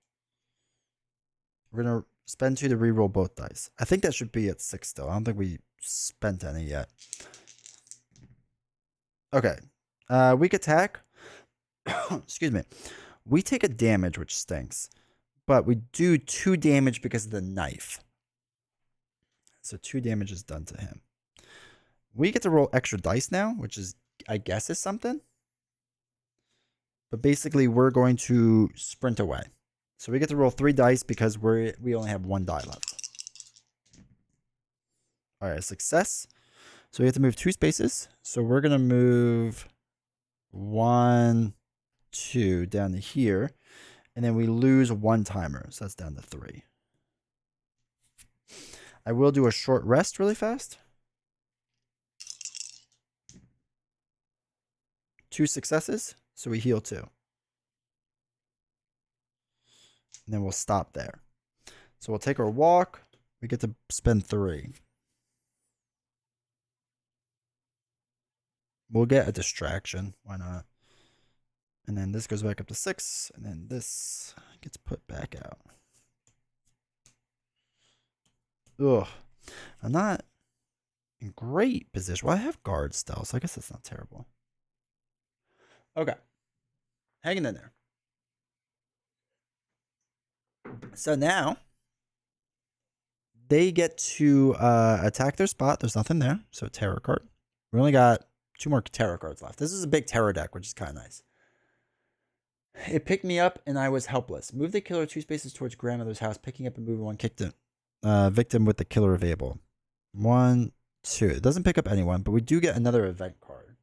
We're going to spend 2 to reroll both dice. I think that should be at 6 still. I don't think we spent any yet. Okay. Weak attack. Excuse me. We take a damage, which stinks. But we do 2 damage because of the knife. So 2 damage is done to him. We get to roll extra dice now, which is, I guess, is something. But basically, we're going to sprint away. So we get to roll 3 dice because we only have 1 die left. All right, success. So we have to move 2 spaces. So we're going to move 1, 2 down to here. And then we lose 1 timer. So that's down to 3. I will do a short rest really fast. 2 successes. So we heal 2. And then we'll stop there. So we'll take our walk. We get to spend 3. We'll get a distraction. Why not? And then this goes back up to 6. And then this gets put back out. Ugh. I'm not in great position. Well, I have guard still, so I guess that's not terrible. Okay. Hanging in there. So now they get to attack their spot. There's nothing there. So terror card. We only got 2 more terror cards left. This is a big terror deck, which is kind of nice. It picked me up and I was helpless. Move the killer 2 spaces towards grandmother's house, picking up and moving 1 victim with the killer available. 1, 2. It doesn't pick up anyone, but we do get another event card.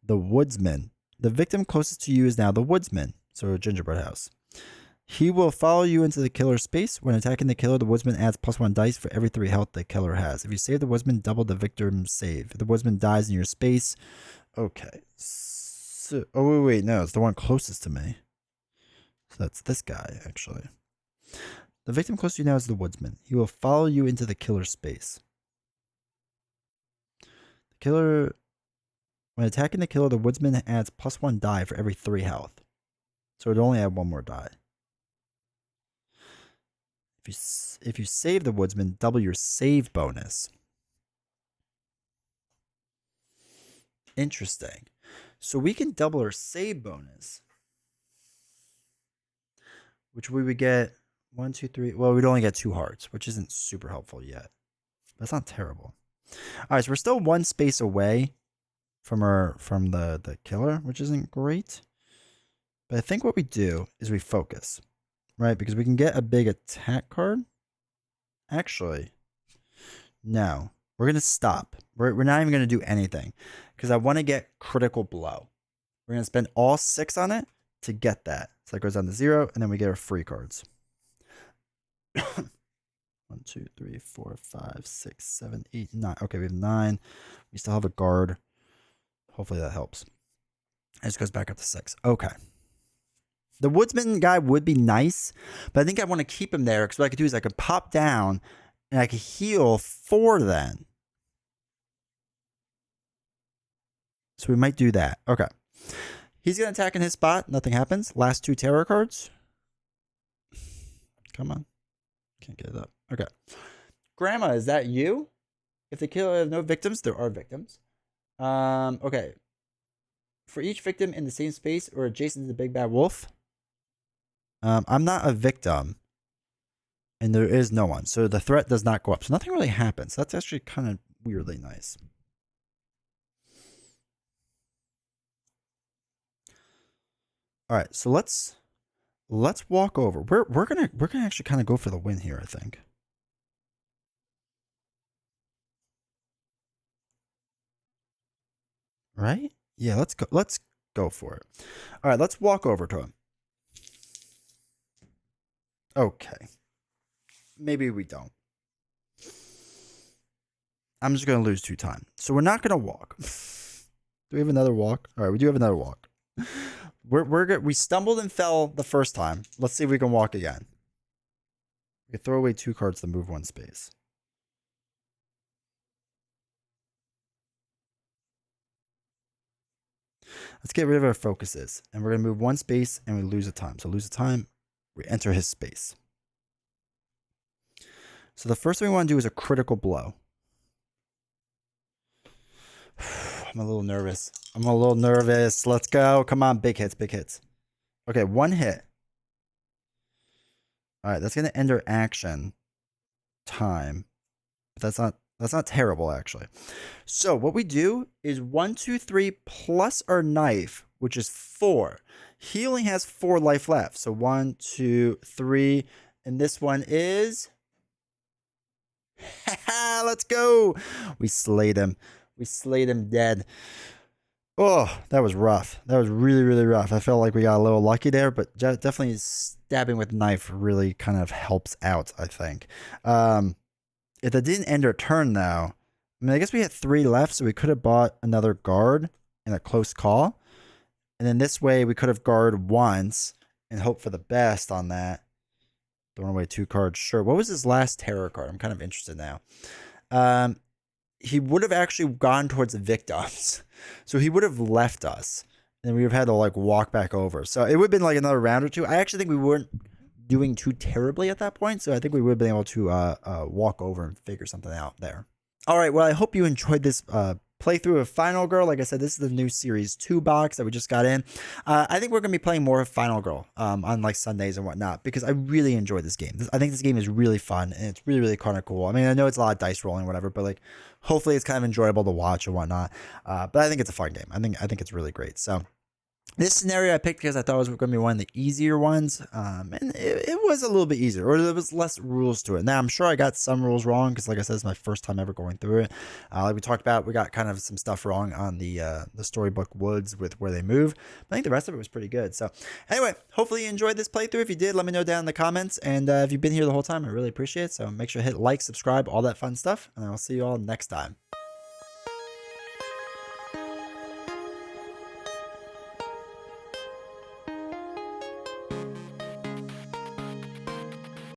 The Woodsman. The victim closest to you is now the Woodsman. So a gingerbread house. He will follow you into the killer's space. When attacking the killer, the Woodsman adds +1 dice for every 3 health the killer has. If you save the Woodsman, double the victim's save. If the Woodsman dies in your space. Okay. So, oh, wait, no. It's the one closest to me. So that's this guy, actually. The victim close to you now is the Woodsman. He will follow you into the killer's space. The killer... When attacking the killer, the Woodsman adds +1 die for every 3 health. So it only add 1 more die. If you save the Woodsman, double your save bonus. Interesting. So we can double our save bonus. Which we would get 1, 2, 3. Well, we'd only get 2 hearts, which isn't super helpful yet. That's not terrible. All right, so we're still 1 space away from the killer, which isn't great. But I think what we do is we focus, right? Because we can get a big attack card. Actually, no. We're going to stop. We're not even going to do anything because I want to get critical blow. We're going to spend all 6 on it to get that. So that goes down to 0, and then we get our free cards. 1, 2, 3, 4, 5, 6, 7, 8, 9. Okay, we have 9. We still have a guard. Hopefully that helps. It just goes back up to 6. Okay. The Woodsman guy would be nice, but I think I want to keep him there because what I could do is I could pop down and I could heal 4 then. So we might do that. Okay. He's going to attack in his spot. Nothing happens. Last 2 terror cards. Come on. Can't get it up. Okay. Grandma, is that you? If the killer has no victims, there are victims. Okay. For each victim in the same space or adjacent to the big bad wolf. I'm not a victim. And there is no one. So the threat does not go up. So nothing really happens. That's actually kind of weirdly nice. All right, so let's walk over. We're gonna actually kind of go for the win here, I think. Right? Yeah, let's go for it. All right, let's walk over to him. Okay. Maybe we don't. I'm just gonna lose 2 time. So we're not gonna walk. Do we have another walk? All right, we do have another walk. We stumbled and fell the first time. Let's see if we can walk again. We can throw away 2 cards to move 1 space. Let's get rid of our focuses. And we're going to move 1 space and we lose a time. So lose a time, we enter his space. So the first thing we want to do is a critical blow. I'm a little nervous. Let's go. Come on, big hits, big hits. Okay, 1 hit. All right, that's gonna end our action time. But that's not terrible actually. So what we do is 1, 2, 3 plus our knife, which is 4. He only has 4 life left. So 1, 2, 3, and this one is. Let's go. We slayed him. We slayed him dead. Oh, that was rough. That was really, really rough. I felt like we got a little lucky there, but definitely stabbing with knife really kind of helps out, I think. If that didn't end our turn, though, I mean, I guess we had 3 left, so we could have bought another guard in a close call. And then this way, we could have guard once and hope for the best on that. Throwing away 2 cards, sure. What was his last terror card? I'm kind of interested now. He would have actually gone towards the victims. So he would have left us. And we would have had to like walk back over. So it would have been like another round or 2. I actually think we weren't doing too terribly at that point. So I think we would have been able to walk over and figure something out there. All right. Well, I hope you enjoyed this playthrough of Final Girl. Like I said, this is the new Series 2 box that we just got in. I think we're going to be playing more of Final Girl on like Sundays and whatnot because I really enjoy this game. I think this game is really fun and it's really, really kind of cool. I mean, I know it's a lot of dice rolling, whatever, but like hopefully it's kind of enjoyable to watch and whatnot. But I think it's a fun game. I think it's really great. So this scenario I picked because I thought it was going to be one of the easier ones, and it was a little bit easier, or there was less rules to it. Now, I'm sure I got some rules wrong because, like I said, it's my first time ever going through it. Like we talked about, we got kind of some stuff wrong on the Storybook woods with where they move. But I think the rest of it was pretty good. So anyway, hopefully you enjoyed this playthrough. If you did, let me know down in the comments. And if you've been here the whole time, I really appreciate it. So make sure to hit like, subscribe, all that fun stuff. And I will see you all next time.